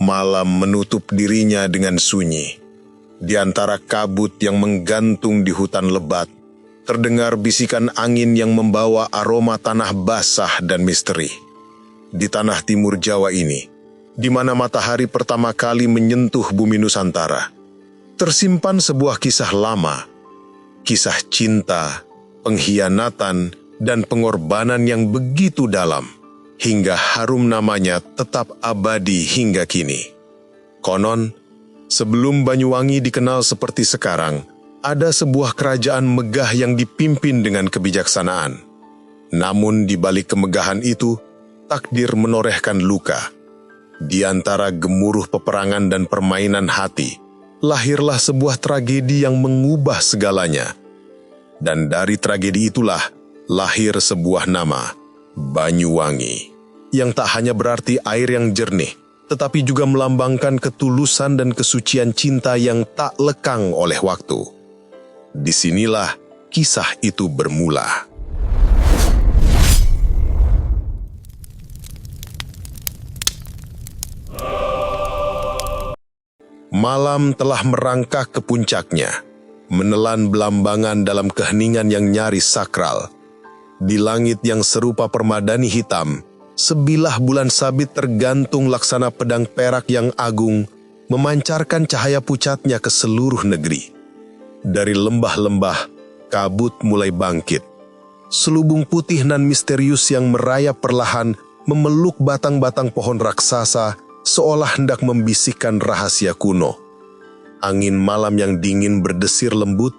Malam menutup dirinya dengan sunyi. Di antara kabut yang menggantung di hutan lebat, terdengar bisikan angin yang membawa aroma tanah basah dan misteri. Di tanah timur Jawa ini, di mana matahari pertama kali menyentuh bumi Nusantara, tersimpan sebuah kisah lama, kisah cinta, pengkhianatan, dan pengorbanan yang begitu dalam, hingga harum namanya tetap abadi hingga kini. Konon, sebelum Banyuwangi dikenal seperti sekarang, ada sebuah kerajaan megah yang dipimpin dengan kebijaksanaan. Namun di balik kemegahan itu, takdir menorehkan luka. Di antara gemuruh peperangan dan permainan hati, lahirlah sebuah tragedi yang mengubah segalanya. Dan dari tragedi itulah lahir sebuah nama, Banyuwangi, yang tak hanya berarti air yang jernih, tetapi juga melambangkan ketulusan dan kesucian cinta yang tak lekang oleh waktu. Disinilah kisah itu bermula. Malam telah merangkak ke puncaknya, menelan belambangan dalam keheningan yang nyaris sakral. Di langit yang serupa permadani hitam, sebilah bulan sabit tergantung laksana pedang perak yang agung, memancarkan cahaya pucatnya ke seluruh negeri. Dari lembah-lembah, kabut mulai bangkit. Selubung putih nan misterius yang merayap perlahan memeluk batang-batang pohon raksasa, seolah hendak membisikkan rahasia kuno. Angin malam yang dingin berdesir lembut,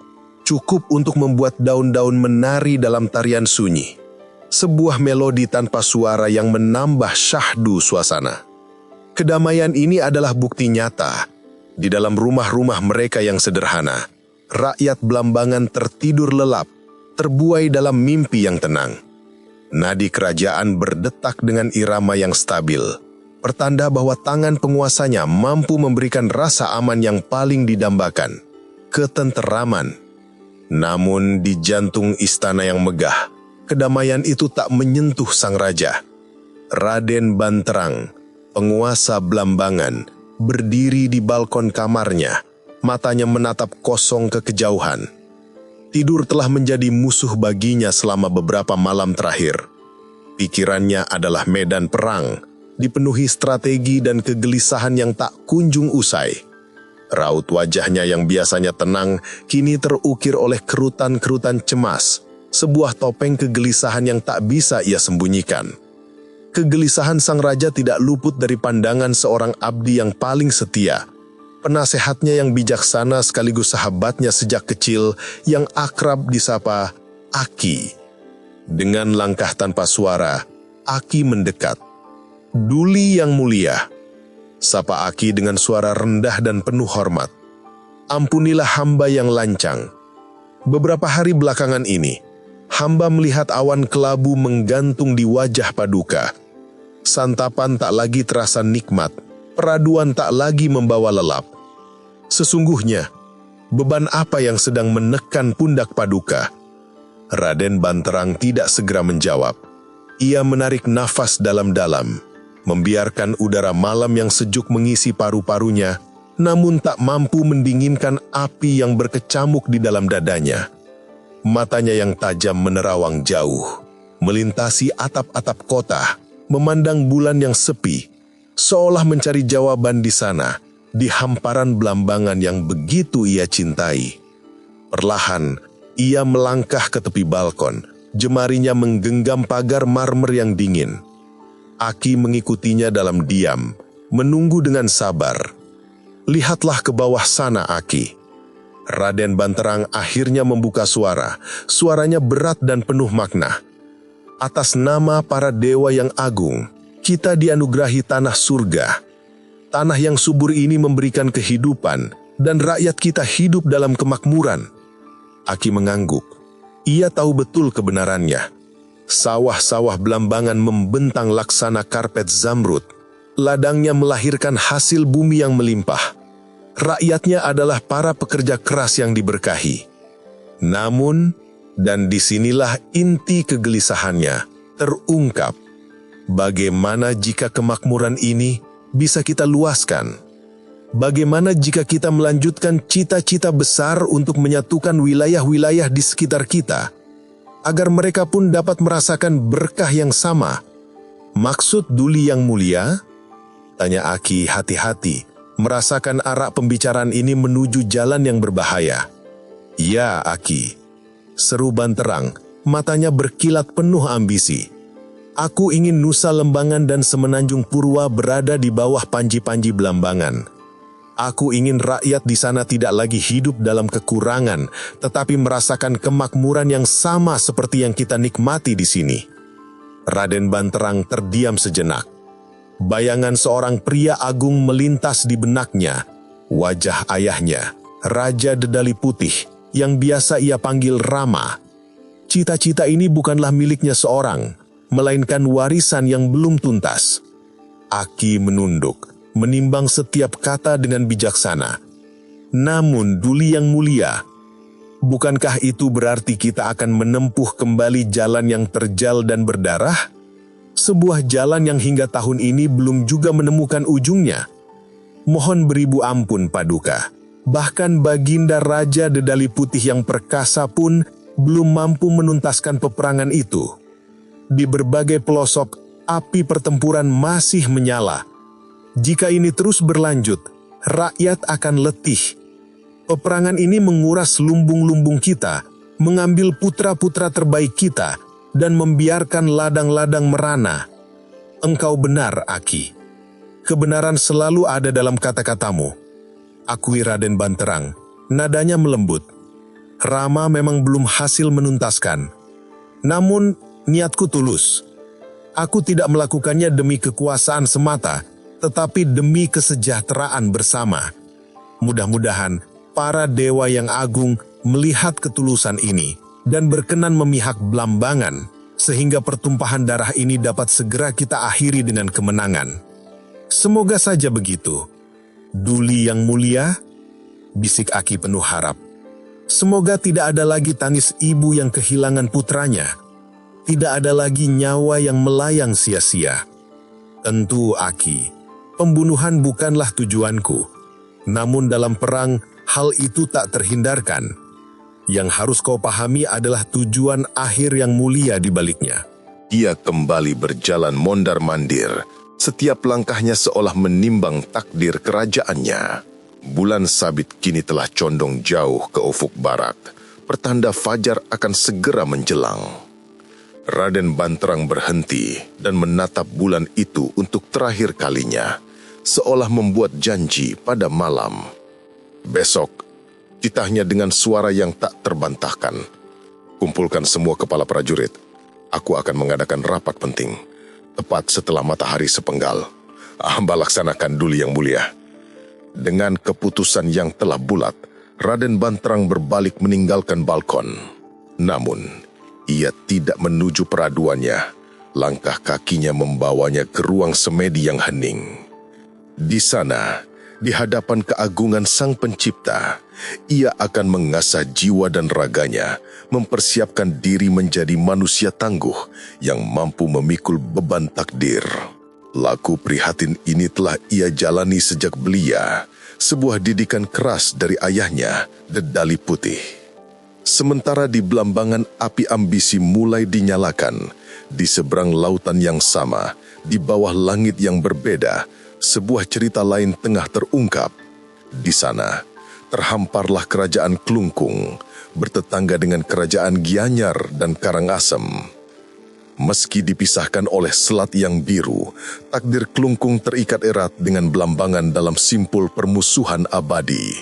cukup untuk membuat daun-daun menari dalam tarian sunyi. Sebuah melodi tanpa suara yang menambah syahdu suasana. Kedamaian ini adalah bukti nyata. Di dalam rumah-rumah mereka yang sederhana, rakyat Blambangan tertidur lelap, terbuai dalam mimpi yang tenang. Nadi kerajaan berdetak dengan irama yang stabil, pertanda bahwa tangan penguasanya mampu memberikan rasa aman yang paling didambakan, ketenteraman. Namun di jantung istana yang megah, kedamaian itu tak menyentuh sang raja. Raden Banterang, penguasa Blambangan, berdiri di balkon kamarnya, matanya menatap kosong ke kejauhan. Tidur telah menjadi musuh baginya selama beberapa malam terakhir. Pikirannya adalah medan perang, dipenuhi strategi dan kegelisahan yang tak kunjung usai. Raut wajahnya yang biasanya tenang, kini terukir oleh kerutan-kerutan cemas, sebuah topeng kegelisahan yang tak bisa ia sembunyikan. Kegelisahan sang raja tidak luput dari pandangan seorang abdi yang paling setia, penasehatnya yang bijaksana sekaligus sahabatnya sejak kecil yang akrab disapa Aki. Dengan langkah tanpa suara, Aki mendekat. "Duli yang mulia," sapa Aki dengan suara rendah dan penuh hormat. "Ampunilah hamba yang lancang. Beberapa hari belakangan ini, hamba melihat awan kelabu menggantung di wajah Paduka. Santapan tak lagi terasa nikmat, peraduan tak lagi membawa lelap. Sesungguhnya, beban apa yang sedang menekan pundak Paduka?" Raden Banterang tidak segera menjawab. Ia menarik nafas dalam-dalam, membiarkan udara malam yang sejuk mengisi paru-parunya, namun tak mampu mendinginkan api yang berkecamuk di dalam dadanya. Matanya yang tajam menerawang jauh, melintasi atap-atap kota, memandang bulan yang sepi, seolah mencari jawaban di sana, di hamparan Blambangan yang begitu ia cintai. Perlahan, ia melangkah ke tepi balkon, jemarinya menggenggam pagar marmer yang dingin. Aki mengikutinya dalam diam, menunggu dengan sabar. "Lihatlah ke bawah sana, Aki." Raden Banterang akhirnya membuka suara. Suaranya berat dan penuh makna. "Atas nama para dewa yang agung, kita dianugerahi tanah surga. Tanah yang subur ini memberikan kehidupan, dan rakyat kita hidup dalam kemakmuran." Aki mengangguk. Ia tahu betul kebenarannya. Sawah-sawah Blambangan membentang laksana karpet zamrud. Ladangnya melahirkan hasil bumi yang melimpah. Rakyatnya adalah para pekerja keras yang diberkahi. Namun, dan disinilah inti kegelisahannya terungkap. Bagaimana jika kemakmuran ini bisa kita luaskan. Bagaimana jika kita melanjutkan cita-cita besar untuk menyatukan wilayah-wilayah di sekitar kita, agar mereka pun dapat merasakan berkah yang sama? Maksud Duli yang mulia? Tanya Aki hati-hati, merasakan arak pembicaraan ini menuju jalan yang berbahaya. Ya, Aki, seru Banterang, matanya berkilat penuh ambisi. Aku ingin Nusa Lembangan dan Semenanjung Purwa berada di bawah panji-panji Belambangan. Aku ingin rakyat di sana tidak lagi hidup dalam kekurangan, tetapi merasakan kemakmuran yang sama seperti yang kita nikmati di sini. Raden Banterang terdiam sejenak. Bayangan seorang pria agung melintas di benaknya. Wajah ayahnya, Raja Dedali Putih, yang biasa ia panggil Rama. Cita-cita ini bukanlah miliknya seorang, melainkan warisan yang belum tuntas. Aki menunduk, menimbang setiap kata dengan bijaksana. Namun, Duli yang mulia, bukankah itu berarti kita akan menempuh kembali jalan yang terjal dan berdarah? Sebuah jalan yang hingga tahun ini belum juga menemukan ujungnya. Mohon beribu ampun, Paduka. Bahkan Baginda Raja Dedali Putih yang perkasa pun belum mampu menuntaskan peperangan itu. Di berbagai pelosok, api pertempuran masih menyala. Jika ini terus berlanjut, rakyat akan letih. Peperangan ini menguras lumbung-lumbung kita, mengambil putra-putra terbaik kita, dan membiarkan ladang-ladang merana. Engkau benar, Aki. Kebenaran selalu ada dalam kata-katamu. Akui Raden Banterang, nadanya melembut. Rama memang belum hasil menuntaskan. Namun, niatku tulus. Aku tidak melakukannya demi kekuasaan semata, tetapi demi kesejahteraan bersama. Mudah-mudahan para dewa yang agung melihat ketulusan ini dan berkenan memihak Belambangan, sehingga pertumpahan darah ini dapat segera kita akhiri dengan kemenangan. Semoga saja begitu. Duli yang mulia, bisik Aki penuh harap. Semoga tidak ada lagi tangis ibu yang kehilangan putranya. Tidak ada lagi nyawa yang melayang sia-sia. Tentu, Aki, pembunuhan bukanlah tujuanku. Namun dalam perang, hal itu tak terhindarkan. Yang harus kau pahami adalah tujuan akhir yang mulia di baliknya. Ia kembali berjalan mondar-mandir. Setiap langkahnya seolah menimbang takdir kerajaannya. Bulan sabit kini telah condong jauh ke ufuk barat. Pertanda fajar akan segera menjelang. Raden Banterang berhenti dan menatap bulan itu untuk terakhir kalinya, seolah membuat janji pada malam. Besok, titahnya dengan suara yang tak terbantahkan. Kumpulkan semua kepala prajurit. Aku akan mengadakan rapat penting, tepat setelah matahari sepenggal. Hamba laksanakan Duli yang mulia. Dengan keputusan yang telah bulat, Raden Banterang berbalik meninggalkan balkon. Namun, ia tidak menuju peraduannya. Langkah kakinya membawanya ke ruang semedi yang hening. Di sana, di hadapan keagungan Sang Pencipta, ia akan mengasah jiwa dan raganya, mempersiapkan diri menjadi manusia tangguh yang mampu memikul beban takdir. Laku prihatin ini telah ia jalani sejak belia, sebuah didikan keras dari ayahnya, Dedali Putih. Sementara di Belambangan api ambisi mulai dinyalakan, di seberang lautan yang sama, di bawah langit yang berbeda, sebuah cerita lain tengah terungkap. Di sana, terhamparlah kerajaan Klungkung, bertetangga dengan kerajaan Gianyar dan Karangasem. Meski dipisahkan oleh Selat yang biru, takdir Klungkung terikat erat dengan Belambangan dalam simpul permusuhan abadi.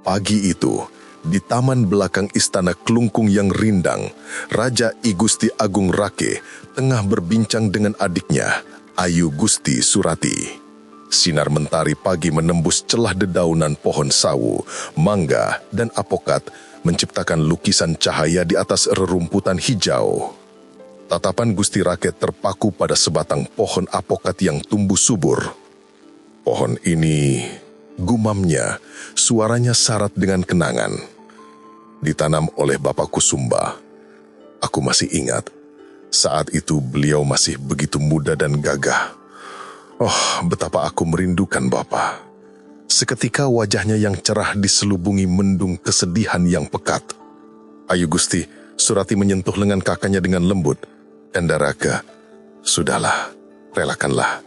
Pagi itu, di taman belakang istana Klungkung yang rindang, Raja I Gusti Agung Rake tengah berbincang dengan adiknya, Ayu Gusti Surati. Sinar mentari pagi menembus celah dedaunan pohon sawu, mangga, dan apokat, menciptakan lukisan cahaya di atas rerumputan hijau. Tatapan Gusti Rake terpaku pada sebatang pohon apokat yang tumbuh subur. Pohon ini, gumamnya, suaranya syarat dengan kenangan. Ditanam oleh Bapakku Sumba. Aku masih ingat, saat itu beliau masih begitu muda dan gagah. Oh, betapa aku merindukan Bapa. Seketika wajahnya yang cerah diselubungi mendung kesedihan yang pekat. Ayo Gusti, Surati menyentuh lengan kakaknya dengan lembut. Kandaraka, sudahlah, relakanlah.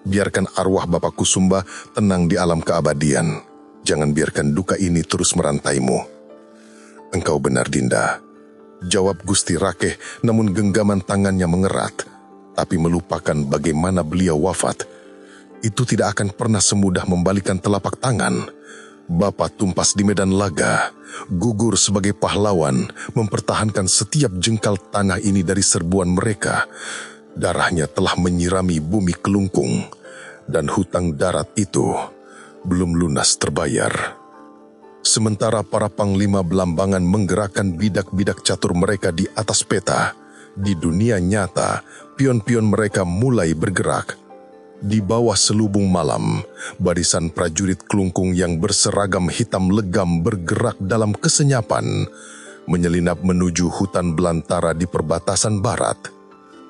Biarkan arwah Bapak Kusumba tenang di alam keabadian. Jangan biarkan duka ini terus merantaimu. Engkau benar, Dinda. Jawab Gusti Rakeh, namun genggaman tangannya mengerat. Tapi melupakan bagaimana beliau wafat. Itu tidak akan pernah semudah membalikan telapak tangan. Bapa tumpas di medan laga, gugur sebagai pahlawan, mempertahankan setiap jengkal tanah ini dari serbuan mereka. Darahnya telah menyirami bumi Kelungkung, dan hutang darat itu belum lunas terbayar. Sementara para panglima Belambangan menggerakkan bidak-bidak catur mereka di atas peta, di dunia nyata, pion-pion mereka mulai bergerak. Di bawah selubung malam, barisan prajurit Kelungkung yang berseragam hitam legam bergerak dalam kesenyapan, menyelinap menuju hutan belantara di perbatasan barat.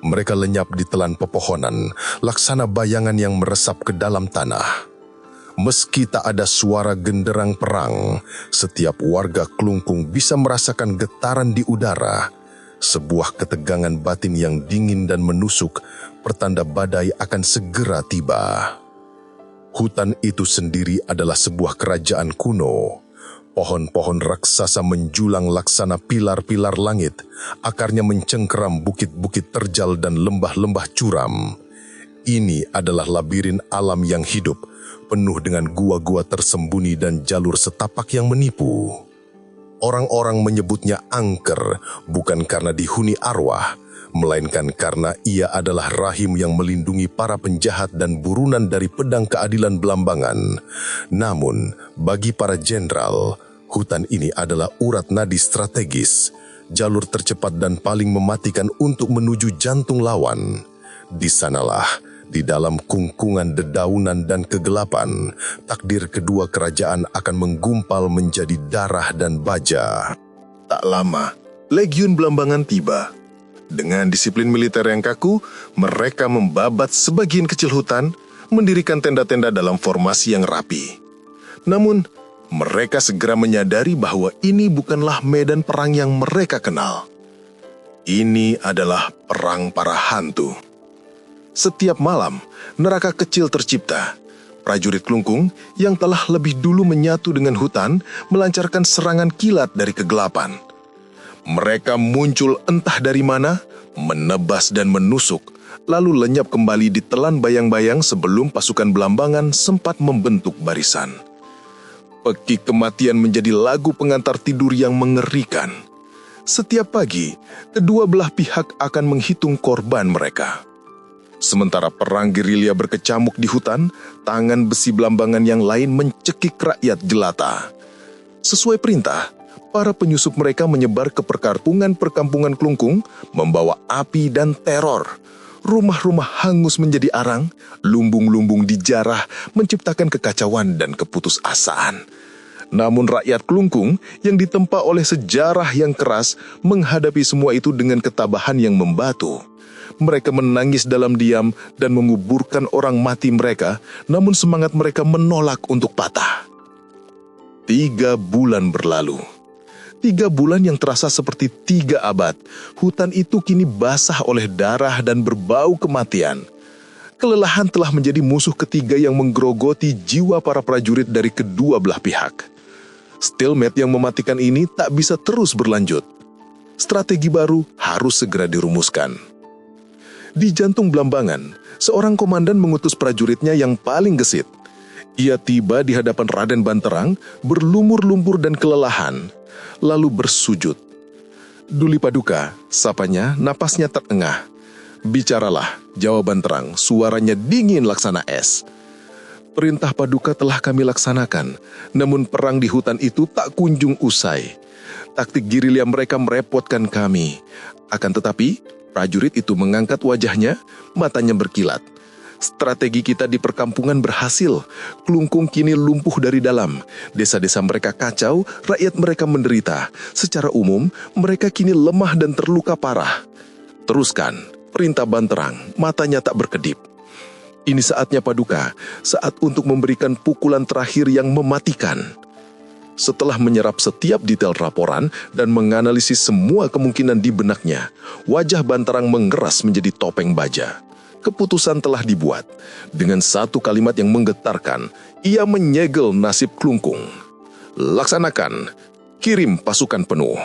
Mereka lenyap di telan pepohonan, laksana bayangan yang meresap ke dalam tanah. Meski tak ada suara genderang perang, setiap warga Kelungkung bisa merasakan getaran di udara. Sebuah ketegangan batin yang dingin dan menusuk, pertanda badai akan segera tiba. Hutan itu sendiri adalah sebuah kerajaan kuno. Pohon-pohon raksasa menjulang laksana pilar-pilar langit, akarnya mencengkeram bukit-bukit terjal dan lembah-lembah curam. Ini adalah labirin alam yang hidup, penuh dengan gua-gua tersembunyi dan jalur setapak yang menipu. Orang-orang menyebutnya angker bukan karena dihuni arwah, melainkan karena ia adalah rahim yang melindungi para penjahat dan burunan dari pedang keadilan Belambangan. Namun, bagi para jenderal, hutan ini adalah urat nadi strategis, jalur tercepat dan paling mematikan untuk menuju jantung lawan. Di sanalah, di dalam kungkungan dedaunan dan kegelapan, takdir kedua kerajaan akan menggumpal menjadi darah dan baja. Tak lama, Legiun Belambangan tiba. Dengan disiplin militer yang kaku, mereka membabat sebagian kecil hutan, mendirikan tenda-tenda dalam formasi yang rapi. Namun, mereka segera menyadari bahwa ini bukanlah medan perang yang mereka kenal. Ini adalah perang para hantu. Setiap malam, neraka kecil tercipta. Prajurit Kelungkung yang telah lebih dulu menyatu dengan hutan melancarkan serangan kilat dari kegelapan. Mereka muncul entah dari mana, menebas dan menusuk, lalu lenyap kembali di telan bayang-bayang sebelum pasukan Belambangan sempat membentuk barisan. Pekik kematian menjadi lagu pengantar tidur yang mengerikan. Setiap pagi, kedua belah pihak akan menghitung korban mereka. Sementara perang gerilya berkecamuk di hutan, tangan besi Belambangan yang lain mencekik rakyat jelata. Sesuai perintah, para penyusup mereka menyebar ke perkampungan Kelungkung, membawa api dan teror. Rumah-rumah hangus menjadi arang, lumbung-lumbung dijarah, menciptakan kekacauan dan keputusasaan. Namun rakyat Kelungkung yang ditempa oleh sejarah yang keras menghadapi semua itu dengan ketabahan yang membatu. Mereka menangis dalam diam dan menguburkan orang mati mereka, namun semangat mereka menolak untuk patah. 3 bulan berlalu. 3 bulan yang terasa seperti 3 abad. Hutan itu kini basah oleh darah dan berbau kematian. Kelelahan telah menjadi musuh ketiga yang menggerogoti jiwa para prajurit dari kedua belah pihak. Stalemate yang mematikan ini tak bisa terus berlanjut. Strategi baru harus segera dirumuskan. Di jantung Belambangan, seorang komandan mengutus prajuritnya yang paling gesit. Ia tiba di hadapan Raden Banterang, berlumur lumpur dan kelelahan, lalu bersujud. Duli Paduka, sapanya, napasnya terengah. Bicaralah, jawab Banterang, suaranya dingin laksana es. Perintah Paduka telah kami laksanakan, namun perang di hutan itu tak kunjung usai. Taktik gerilya mereka merepotkan kami. Akan tetapi, prajurit itu mengangkat wajahnya, matanya berkilat. Strategi kita di perkampungan berhasil. Kelungkung kini lumpuh dari dalam. Desa-desa mereka kacau, rakyat mereka menderita. Secara umum, mereka kini lemah dan terluka parah. Teruskan, perintah Banterang, matanya tak berkedip. Ini saatnya Paduka, saat untuk memberikan pukulan terakhir yang mematikan. Setelah menyerap setiap detail laporan dan menganalisis semua kemungkinan di benaknya, wajah Banterang mengeras menjadi topeng baja. Keputusan telah dibuat. Dengan satu kalimat yang menggetarkan, ia menyegel nasib Klungkung. Laksanakan, kirim pasukan penuh.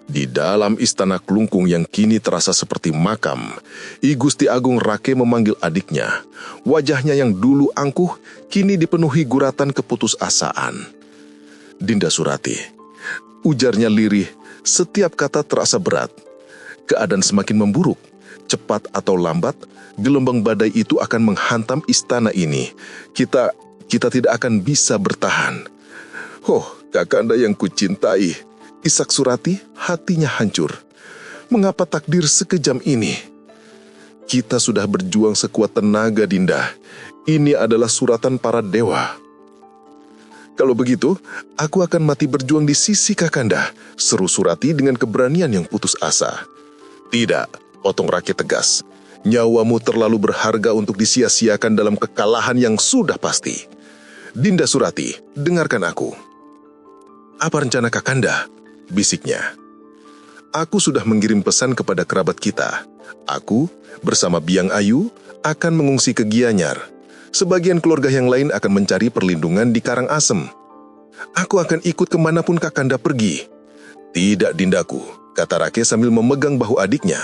Di dalam istana Klungkung yang kini terasa seperti makam, I Gusti Agung Rake memanggil adiknya. Wajahnya yang dulu angkuh, kini dipenuhi guratan keputusasaan. Dinda Surati, ujarnya lirih, setiap kata terasa berat. Keadaan semakin memburuk. Cepat atau lambat, gelombang badai itu akan menghantam istana ini. Kita tidak akan bisa bertahan. Oh, Kakanda yang kucintai, Isak Surati hatinya hancur. Mengapa takdir sekejam ini? Kita sudah berjuang sekuat tenaga, Dinda. Ini adalah suratan para dewa. Kalau begitu, aku akan mati berjuang di sisi Kakanda, seru Surati dengan keberanian yang putus asa. Tidak, potong Rake tegas. Nyawamu terlalu berharga untuk disia-siakan dalam kekalahan yang sudah pasti. Dinda Surati, dengarkan aku. Apa rencana Kakanda? Bisiknya. Aku sudah mengirim pesan kepada kerabat kita. Aku, bersama Biang Ayu, akan mengungsi ke Gianyar. Sebagian keluarga yang lain akan mencari perlindungan di Karangasem. Aku akan ikut kemanapun Kakanda pergi. Tidak, Dindaku, kata Rake sambil memegang bahu adiknya.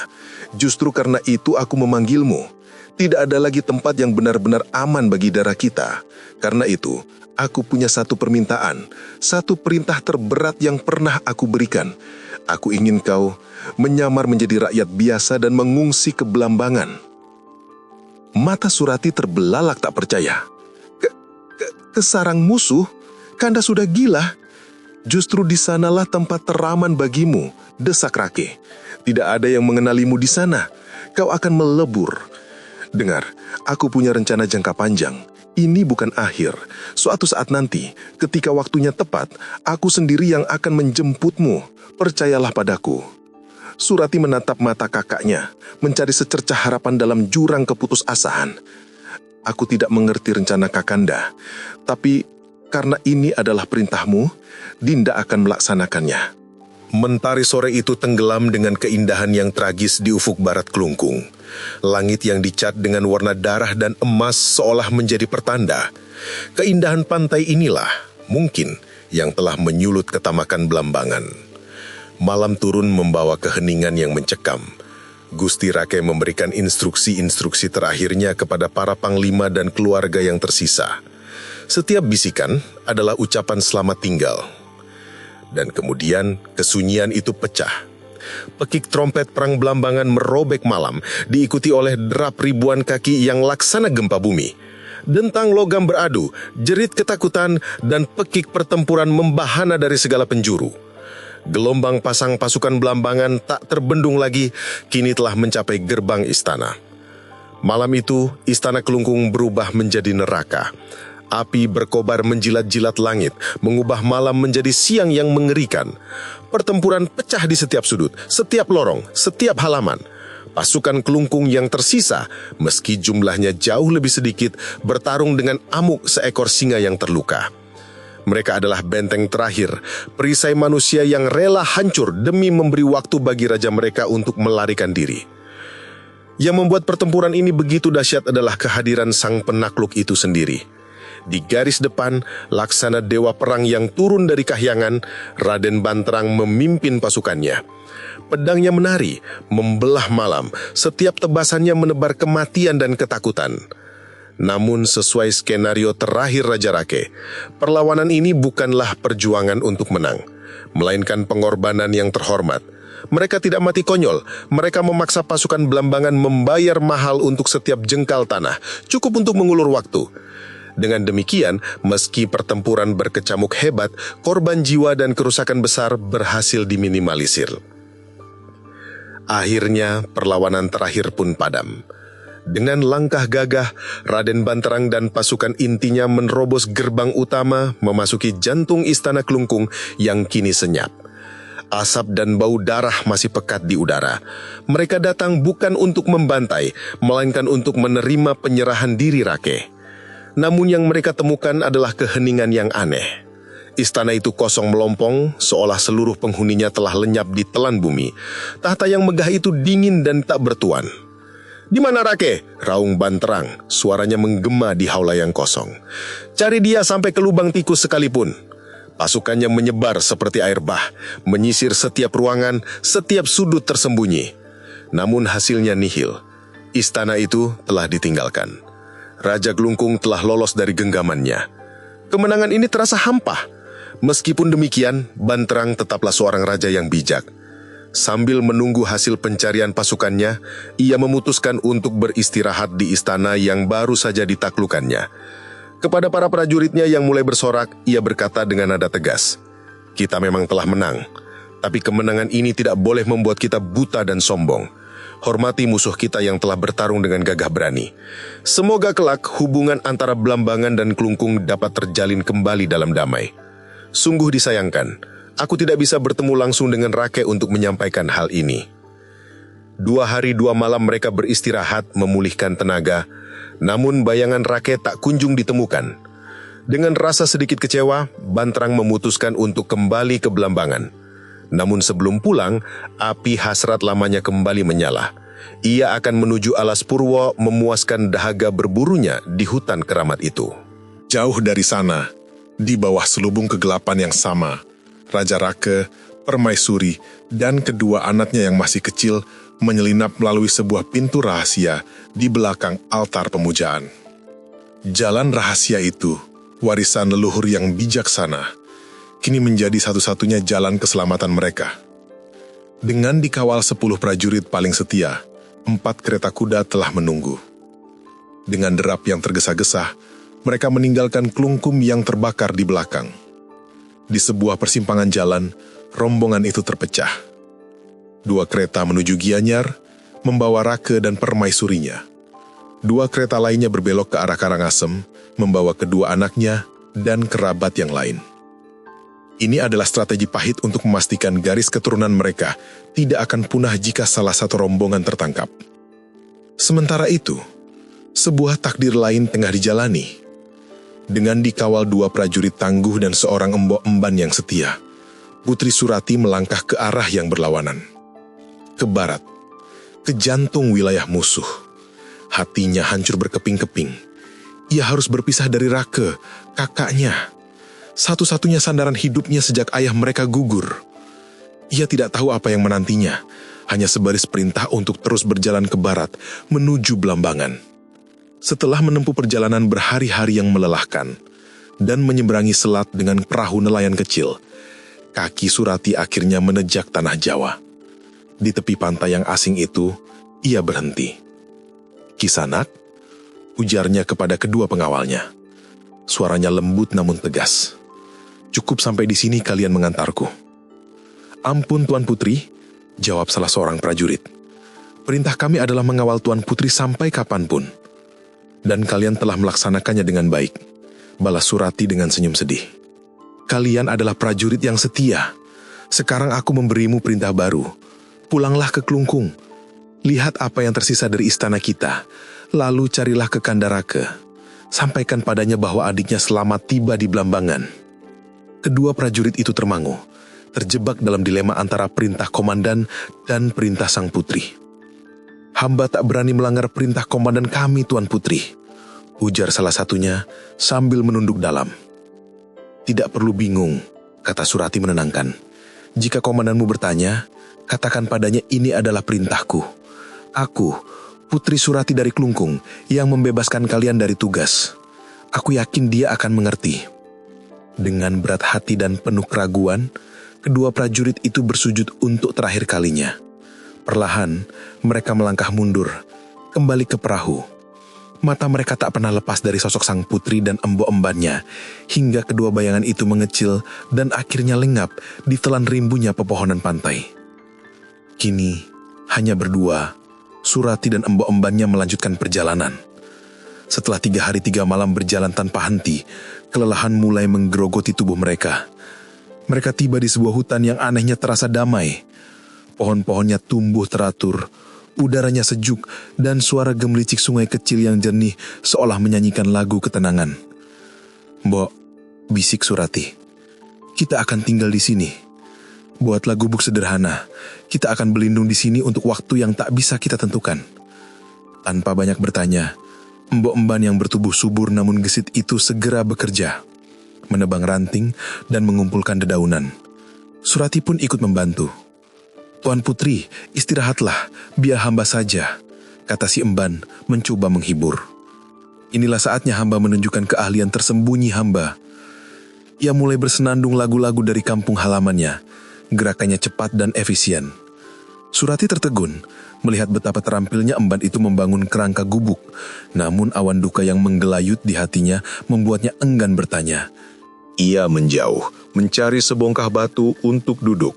Justru karena itu aku memanggilmu. Tidak ada lagi tempat yang benar-benar aman bagi darah kita. Karena itu, aku punya satu permintaan, satu perintah terberat yang pernah aku berikan. Aku ingin kau menyamar menjadi rakyat biasa dan mengungsi ke Belambangan. Mata Surati terbelalak tak percaya. Ke sarang musuh? Kanda sudah gila. Justru di sanalah tempat teraman bagimu, desak Rake. Tidak ada yang mengenalimu di sana. Kau akan melebur. Dengar, aku punya rencana jangka panjang. Ini bukan akhir. Suatu saat nanti, ketika waktunya tepat, aku sendiri yang akan menjemputmu. Percayalah padaku. Surati menatap mata kakaknya, mencari secercah harapan dalam jurang keputusasaan. Aku tidak mengerti rencana Kakanda, tapi karena ini adalah perintahmu, Dinda akan melaksanakannya. Mentari sore itu tenggelam dengan keindahan yang tragis di ufuk barat Klungkung. Langit yang dicat dengan warna darah dan emas seolah menjadi pertanda. Keindahan pantai inilah, mungkin, yang telah menyulut ketamakan Belambangan. Malam turun membawa keheningan yang mencekam. Gusti Rake memberikan instruksi-instruksi terakhirnya kepada para panglima dan keluarga yang tersisa. Setiap bisikan adalah ucapan selamat tinggal. Dan kemudian kesunyian itu pecah. Pekik trompet perang Belambangan merobek malam, diikuti oleh derap ribuan kaki yang laksana gempa bumi. Dentang logam beradu, jerit ketakutan, dan pekik pertempuran membahana dari segala penjuru. Gelombang pasang pasukan Belambangan tak terbendung lagi, kini telah mencapai gerbang istana. Malam itu, istana Klungkung berubah menjadi neraka. Api berkobar menjilat-jilat langit, mengubah malam menjadi siang yang mengerikan. Pertempuran pecah di setiap sudut, setiap lorong, setiap halaman. Pasukan Klungkung yang tersisa, meski jumlahnya jauh lebih sedikit, bertarung dengan amuk seekor singa yang terluka. Mereka adalah benteng terakhir, perisai manusia yang rela hancur demi memberi waktu bagi raja mereka untuk melarikan diri. Yang membuat pertempuran ini begitu dahsyat adalah kehadiran sang penakluk itu sendiri. Di garis depan, laksana dewa perang yang turun dari kahyangan, Raden Banterang memimpin pasukannya. Pedangnya menari, membelah malam, setiap tebasannya menebar kematian dan ketakutan. Namun sesuai skenario terakhir Raja Rake, perlawanan ini bukanlah perjuangan untuk menang, melainkan pengorbanan yang terhormat. Mereka tidak mati konyol, mereka memaksa pasukan Belambangan membayar mahal untuk setiap jengkal tanah, cukup untuk mengulur waktu. Dengan demikian, meski pertempuran berkecamuk hebat, korban jiwa dan kerusakan besar berhasil diminimalisir. Akhirnya, perlawanan terakhir pun padam. Dengan langkah gagah, Raden Banterang dan pasukan intinya menerobos gerbang utama memasuki jantung istana Klungkung yang kini senyap. Asap dan bau darah masih pekat di udara. Mereka datang bukan untuk membantai, melainkan untuk menerima penyerahan diri Rake. Namun yang mereka temukan adalah keheningan yang aneh. Istana itu kosong melompong, seolah seluruh penghuninya telah lenyap di telan bumi. Tahta yang megah itu dingin dan tak bertuan. "Di mana Rake?" raung Banterang. Suaranya menggema di haula yang kosong. "Cari dia sampai ke lubang tikus sekalipun." Pasukannya menyebar seperti air bah, menyisir setiap ruangan, setiap sudut tersembunyi. Namun hasilnya nihil. Istana itu telah ditinggalkan. Raja Glungkung telah lolos dari genggamannya. Kemenangan ini terasa hampa. Meskipun demikian, Banterang tetaplah seorang raja yang bijak. Sambil menunggu hasil pencarian pasukannya, ia memutuskan untuk beristirahat di istana yang baru saja ditaklukkannya. Kepada para prajuritnya yang mulai bersorak, ia berkata dengan nada tegas, "Kita memang telah menang, tapi kemenangan ini tidak boleh membuat kita buta dan sombong. Hormati musuh kita yang telah bertarung dengan gagah berani. Semoga kelak hubungan antara Blambangan dan Klungkung dapat terjalin kembali dalam damai. Sungguh disayangkan, aku tidak bisa bertemu langsung dengan Rake untuk menyampaikan hal ini." 2 hari 2 malam mereka beristirahat memulihkan tenaga, namun bayangan Rake tak kunjung ditemukan. Dengan rasa sedikit kecewa, Banterang memutuskan untuk kembali ke Blambangan. Namun sebelum pulang, api hasrat lamanya kembali menyala. Ia akan menuju Alas Purwo memuaskan dahaga berburunya di hutan keramat itu. Jauh dari sana, di bawah selubung kegelapan yang sama, Raja Rake, Permaisuri, dan kedua anaknya yang masih kecil menyelinap melalui sebuah pintu rahasia di belakang altar pemujaan. Jalan rahasia itu, warisan leluhur yang bijaksana, kini menjadi satu-satunya jalan keselamatan mereka. Dengan dikawal 10 prajurit paling setia, 4 kereta kuda telah menunggu. Dengan derap yang tergesa-gesa, mereka meninggalkan Klungkum yang terbakar di belakang. Di sebuah persimpangan jalan, rombongan itu terpecah. 2 kereta menuju Gianyar, membawa Rake dan Permaisurinya. 2 kereta lainnya berbelok ke arah Karangasem, membawa kedua anaknya dan kerabat yang lain. Ini adalah strategi pahit untuk memastikan garis keturunan mereka tidak akan punah jika salah satu rombongan tertangkap. Sementara itu, sebuah takdir lain tengah dijalani. Dengan dikawal 2 prajurit tangguh dan seorang embok-emban yang setia, Putri Surati melangkah ke arah yang berlawanan. Ke barat, ke jantung wilayah musuh. Hatinya hancur berkeping-keping. Ia harus berpisah dari Rake, kakaknya. Satu-satunya sandaran hidupnya sejak ayah mereka gugur. Ia tidak tahu apa yang menantinya, hanya sebaris perintah untuk terus berjalan ke barat, menuju Blambangan. Setelah menempuh perjalanan berhari-hari yang melelahkan, dan menyeberangi selat dengan perahu nelayan kecil, kaki Surati akhirnya menejak tanah Jawa. Di tepi pantai yang asing itu, ia berhenti. "Kisanak?" ujarnya kepada kedua pengawalnya. Suaranya lembut namun tegas. "Cukup sampai di sini kalian mengantarku." "Ampun Tuan Putri," jawab salah seorang prajurit. "Perintah kami adalah mengawal Tuan Putri sampai kapanpun. Dan kalian telah melaksanakannya dengan baik," balas Surati dengan senyum sedih. "Kalian adalah prajurit yang setia. Sekarang aku memberimu perintah baru. Pulanglah ke Klungkung. Lihat apa yang tersisa dari istana kita. Lalu carilah ke Kandarake. Sampaikan padanya bahwa adiknya selamat tiba di Blambangan." Kedua prajurit itu termangu, terjebak dalam dilema antara perintah komandan dan perintah sang putri. "Hamba tak berani melanggar perintah komandan kami, Tuan Putri," ujar salah satunya sambil menunduk dalam. "Tidak perlu bingung," kata Surati menenangkan. "Jika komandanmu bertanya, katakan padanya ini adalah perintahku. Aku, Putri Surati dari Klungkung, yang membebaskan kalian dari tugas. Aku yakin dia akan mengerti." Dengan berat hati dan penuh keraguan, kedua prajurit itu bersujud untuk terakhir kalinya. Perlahan, mereka melangkah mundur, kembali ke perahu. Mata mereka tak pernah lepas dari sosok sang putri dan embok-embannya, hingga kedua bayangan itu mengecil dan akhirnya lenyap di telan rimbunya pepohonan pantai. Kini, hanya berdua, Surati dan embok-embannya melanjutkan perjalanan. Setelah 3 hari 3 malam berjalan tanpa henti, kelelahan mulai menggerogoti tubuh mereka. Mereka tiba di sebuah hutan yang anehnya terasa damai. Pohon-pohonnya tumbuh teratur, udaranya sejuk, dan suara gemelicik sungai kecil yang jernih seolah menyanyikan lagu ketenangan. "Mbok," bisik Surati, "kita akan tinggal di sini. Buatlah gubuk sederhana. Kita akan berlindung di sini untuk waktu yang tak bisa kita tentukan." Tanpa banyak bertanya, Mbok Emban yang bertubuh subur namun gesit itu segera bekerja, menebang ranting dan mengumpulkan dedaunan. Surati pun ikut membantu. "Tuan Putri, istirahatlah, biar hamba saja," kata si Emban mencoba menghibur. Inilah saatnya hamba menunjukkan keahlian tersembunyi hamba. Ia mulai bersenandung lagu-lagu dari kampung halamannya. Gerakannya cepat dan efisien. Surati tertegun melihat betapa terampilnya Emban itu membangun kerangka gubuk. Namun awan duka yang menggelayut di hatinya membuatnya enggan bertanya. Ia menjauh, mencari sebongkah batu untuk duduk.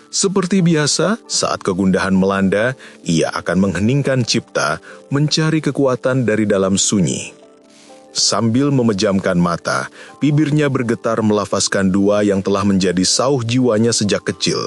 Seperti biasa, saat kegundahan melanda, ia akan mengheningkan cipta, mencari kekuatan dari dalam sunyi. Sambil memejamkan mata, bibirnya bergetar melafazkan doa yang telah menjadi sauh jiwanya sejak kecil.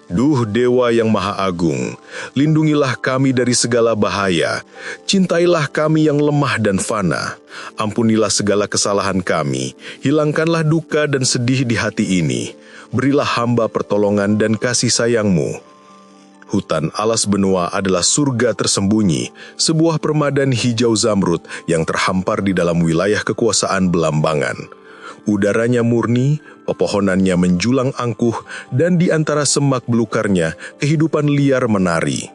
"Duh Dewa yang Maha Agung, lindungilah kami dari segala bahaya, cintailah kami yang lemah dan fana, ampunilah segala kesalahan kami, hilangkanlah duka dan sedih di hati ini, berilah hamba pertolongan dan kasih sayang-Mu." Hutan alas benua adalah surga tersembunyi, sebuah permadani hijau zamrud yang terhampar di dalam wilayah kekuasaan Belambangan. Udaranya murni, pepohonannya menjulang angkuh, dan di antara semak belukarnya, kehidupan liar menari.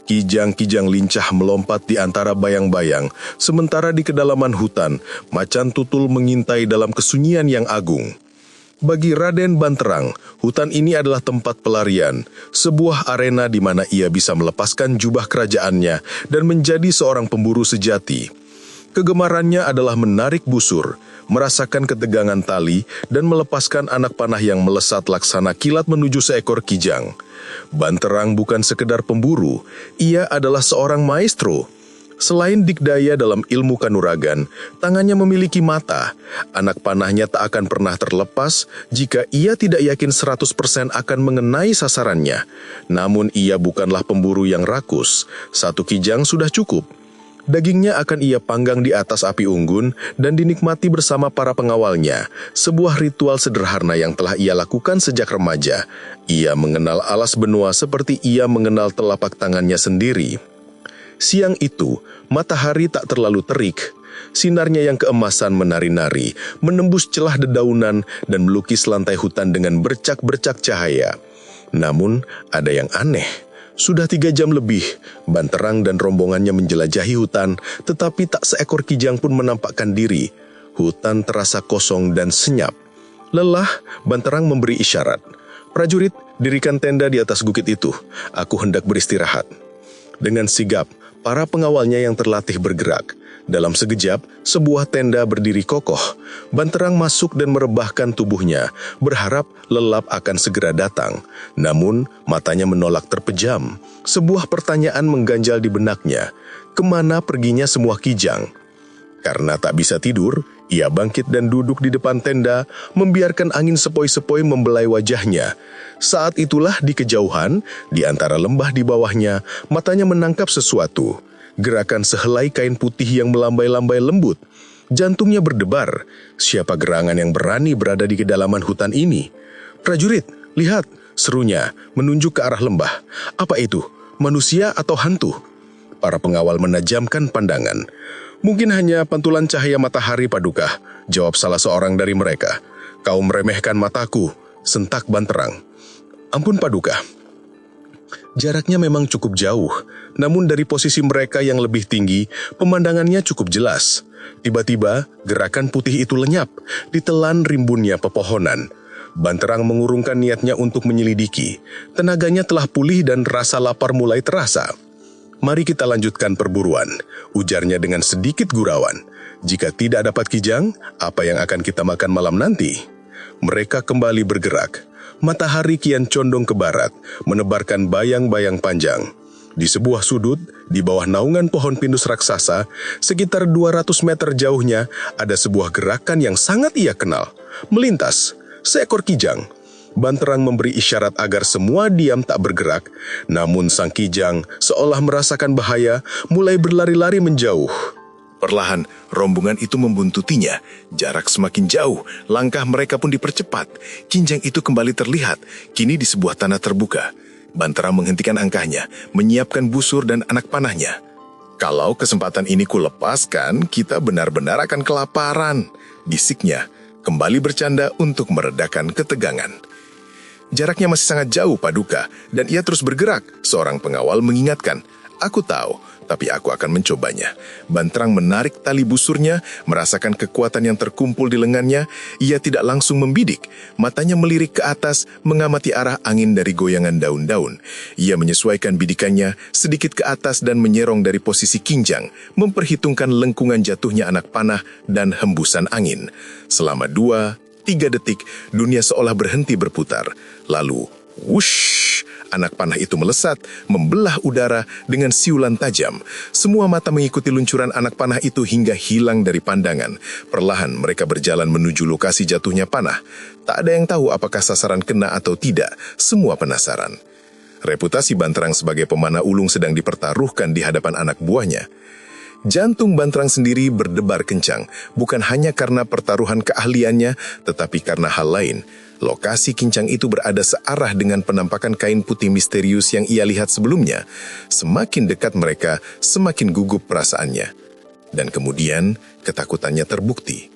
Kijang-kijang lincah melompat di antara bayang-bayang, sementara di kedalaman hutan, macan tutul mengintai dalam kesunyian yang agung. Bagi Raden Banterang, hutan ini adalah tempat pelarian, sebuah arena di mana ia bisa melepaskan jubah kerajaannya dan menjadi seorang pemburu sejati. Kegemarannya adalah menarik busur, merasakan ketegangan tali, dan melepaskan anak panah yang melesat laksana kilat menuju seekor kijang. Banterang bukan sekedar pemburu, ia adalah seorang maestro. Selain dikdaya dalam ilmu kanuragan, tangannya memiliki mata. Anak panahnya tak akan pernah terlepas jika ia tidak yakin 100% akan mengenai sasarannya. Namun ia bukanlah pemburu yang rakus, satu kijang sudah cukup. Dagingnya akan ia panggang di atas api unggun dan dinikmati bersama para pengawalnya, sebuah ritual sederhana yang telah ia lakukan sejak remaja. Ia mengenal alas benua seperti ia mengenal telapak tangannya sendiri. Siang itu, matahari tak terlalu terik. Sinarnya yang keemasan menari-nari, menembus celah dedaunan dan melukis lantai hutan dengan bercak-bercak cahaya. Namun, ada yang aneh. Sudah 3 jam lebih, Banterang dan rombongannya menjelajahi hutan, tetapi tak seekor kijang pun menampakkan diri. Hutan terasa kosong dan senyap. Lelah, Banterang memberi isyarat. "Prajurit, dirikan tenda di atas bukit itu. Aku hendak beristirahat." Dengan sigap, para pengawalnya yang terlatih bergerak. Dalam sekejap, sebuah tenda berdiri kokoh. Banterang masuk dan merebahkan tubuhnya, berharap lelap akan segera datang. Namun, matanya menolak terpejam. Sebuah pertanyaan mengganjal di benaknya. Kemana perginya semua kijang? Karena tak bisa tidur, ia bangkit dan duduk di depan tenda, membiarkan angin sepoi-sepoi membelai wajahnya. Saat itulah di kejauhan, di antara lembah di bawahnya, matanya menangkap sesuatu. Gerakan sehelai kain putih yang melambai-lambai lembut. Jantungnya berdebar. Siapa gerangan yang berani berada di kedalaman hutan ini? "Prajurit, lihat!" serunya, menunjuk ke arah lembah. "Apa itu? Manusia atau hantu?" Para pengawal menajamkan pandangan. "Mungkin hanya pantulan cahaya matahari, Paduka," jawab salah seorang dari mereka. "Kau meremehkan mataku," sentak Banterang. "Ampun, Paduka." Jaraknya memang cukup jauh, namun dari posisi mereka yang lebih tinggi, pemandangannya cukup jelas. Tiba-tiba, gerakan putih itu lenyap, ditelan rimbunnya pepohonan. Banterang mengurungkan niatnya untuk menyelidiki. Tenaganya telah pulih dan rasa lapar mulai terasa. "Mari kita lanjutkan perburuan," ujarnya dengan sedikit gurauan. "Jika tidak dapat kijang, apa yang akan kita makan malam nanti?" Mereka kembali bergerak. Matahari kian condong ke barat, menebarkan bayang-bayang panjang. Di sebuah sudut, di bawah naungan pohon pinus raksasa, sekitar 200 meter jauhnya, ada sebuah gerakan yang sangat ia kenal. Melintas, seekor kijang, Banterang memberi isyarat agar semua diam tak bergerak, namun sang kijang seolah merasakan bahaya, mulai berlari-lari menjauh. Perlahan, rombongan itu membuntutinya. Jarak semakin jauh, langkah mereka pun dipercepat. Kinjang itu kembali terlihat, kini di sebuah tanah terbuka. Banterang menghentikan angkahnya, menyiapkan busur dan anak panahnya. "Kalau kesempatan ini kulepaskan, kita benar-benar akan kelaparan," bisiknya, kembali bercanda untuk meredakan ketegangan. Jaraknya masih sangat jauh, Paduka, dan ia terus bergerak. Seorang pengawal mengingatkan, "Aku tahu, tapi aku akan mencobanya." Banterang menarik tali busurnya, merasakan kekuatan yang terkumpul di lengannya. Ia tidak langsung membidik, matanya melirik ke atas, mengamati arah angin dari goyangan daun-daun. Ia menyesuaikan bidikannya sedikit ke atas dan menyerong dari posisi kinjang, memperhitungkan lengkungan jatuhnya anak panah dan hembusan angin. Selama 2-3 detik, dunia seolah berhenti berputar. Lalu, wush! Anak panah itu melesat, membelah udara dengan siulan tajam. Semua mata mengikuti luncuran anak panah itu hingga hilang dari pandangan. Perlahan mereka berjalan menuju lokasi jatuhnya panah. Tak ada yang tahu apakah sasaran kena atau tidak. Semua penasaran. Reputasi Banterang sebagai pemanah ulung sedang dipertaruhkan di hadapan anak buahnya. Jantung Banterang sendiri berdebar kencang, bukan hanya karena pertaruhan keahliannya, tetapi karena hal lain. Lokasi kincang itu berada searah dengan penampakan kain putih misterius yang ia lihat sebelumnya. Semakin dekat mereka, semakin gugup perasaannya. Dan kemudian, ketakutannya terbukti.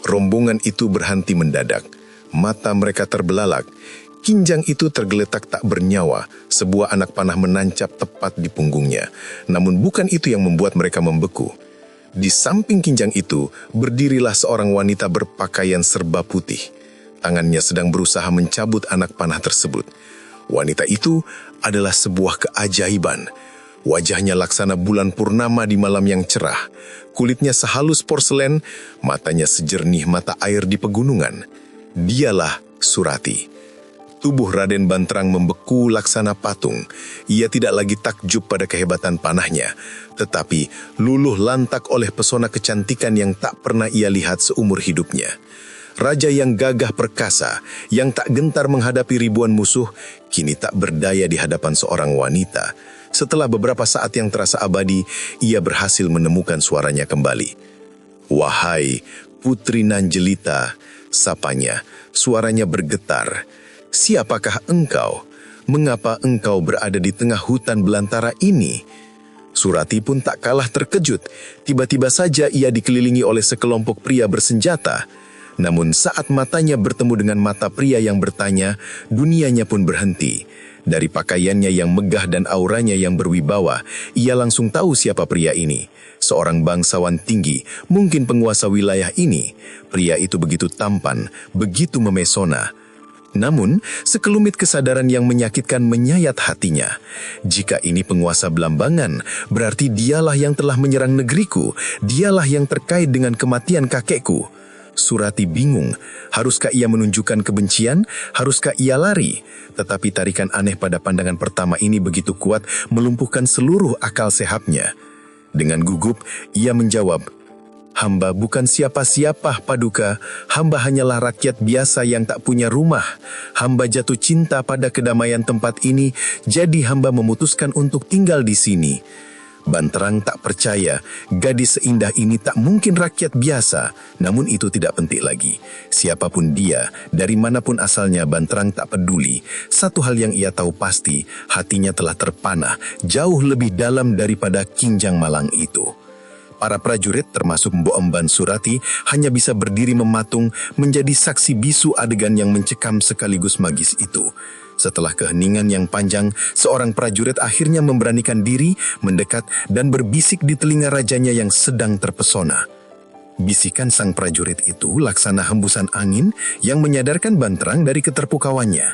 Rombongan itu berhenti mendadak. Mata mereka terbelalak. Kinjang itu tergeletak tak bernyawa, sebuah anak panah menancap tepat di punggungnya. Namun bukan itu yang membuat mereka membeku. Di samping kinjang itu, berdirilah seorang wanita berpakaian serba putih. Tangannya sedang berusaha mencabut anak panah tersebut. Wanita itu adalah sebuah keajaiban. Wajahnya laksana bulan purnama di malam yang cerah. Kulitnya sehalus porselen, matanya sejernih mata air di pegunungan. Dialah Surati. Tubuh Raden Banterang membeku laksana patung. Ia tidak lagi takjub pada kehebatan panahnya, tetapi luluh lantak oleh pesona kecantikan yang tak pernah ia lihat seumur hidupnya. Raja yang gagah perkasa, yang tak gentar menghadapi ribuan musuh, kini tak berdaya di hadapan seorang wanita. Setelah beberapa saat yang terasa abadi, ia berhasil menemukan suaranya kembali. "Wahai Putri Nanjelita," sapanya, suaranya bergetar. "Siapakah engkau? Mengapa engkau berada di tengah hutan belantara ini?" Surati pun tak kalah terkejut. Tiba-tiba saja ia dikelilingi oleh sekelompok pria bersenjata. Namun saat matanya bertemu dengan mata pria yang bertanya, dunianya pun berhenti. Dari pakaiannya yang megah dan auranya yang berwibawa, ia langsung tahu siapa pria ini. Seorang bangsawan tinggi, mungkin penguasa wilayah ini. Pria itu begitu tampan, begitu memesona. Namun, sekelumit kesadaran yang menyakitkan menyayat hatinya. Jika ini penguasa Belambangan, berarti dialah yang telah menyerang negeriku, dialah yang terkait dengan kematian kakekku. Surati bingung, haruskah ia menunjukkan kebencian, haruskah ia lari? Tetapi tarikan aneh pada pandangan pertama ini begitu kuat, melumpuhkan seluruh akal sehatnya. Dengan gugup, ia menjawab, "Hamba bukan siapa-siapa, Paduka. Hamba hanyalah rakyat biasa yang tak punya rumah. Hamba jatuh cinta pada kedamaian tempat ini, jadi hamba memutuskan untuk tinggal di sini." Banterang tak percaya, gadis seindah ini tak mungkin rakyat biasa. Namun itu tidak penting lagi. Siapapun dia, dari manapun asalnya, Banterang tak peduli. Satu hal yang ia tahu pasti, hatinya telah terpanah, jauh lebih dalam daripada Kinjang Malang itu. Para prajurit termasuk Mbok Emban Surati hanya bisa berdiri mematung menjadi saksi bisu adegan yang mencekam sekaligus magis itu. Setelah keheningan yang panjang, seorang prajurit akhirnya memberanikan diri, mendekat dan berbisik di telinga rajanya yang sedang terpesona. Bisikan sang prajurit itu laksana hembusan angin yang menyadarkan Banterang dari keterpukauannya.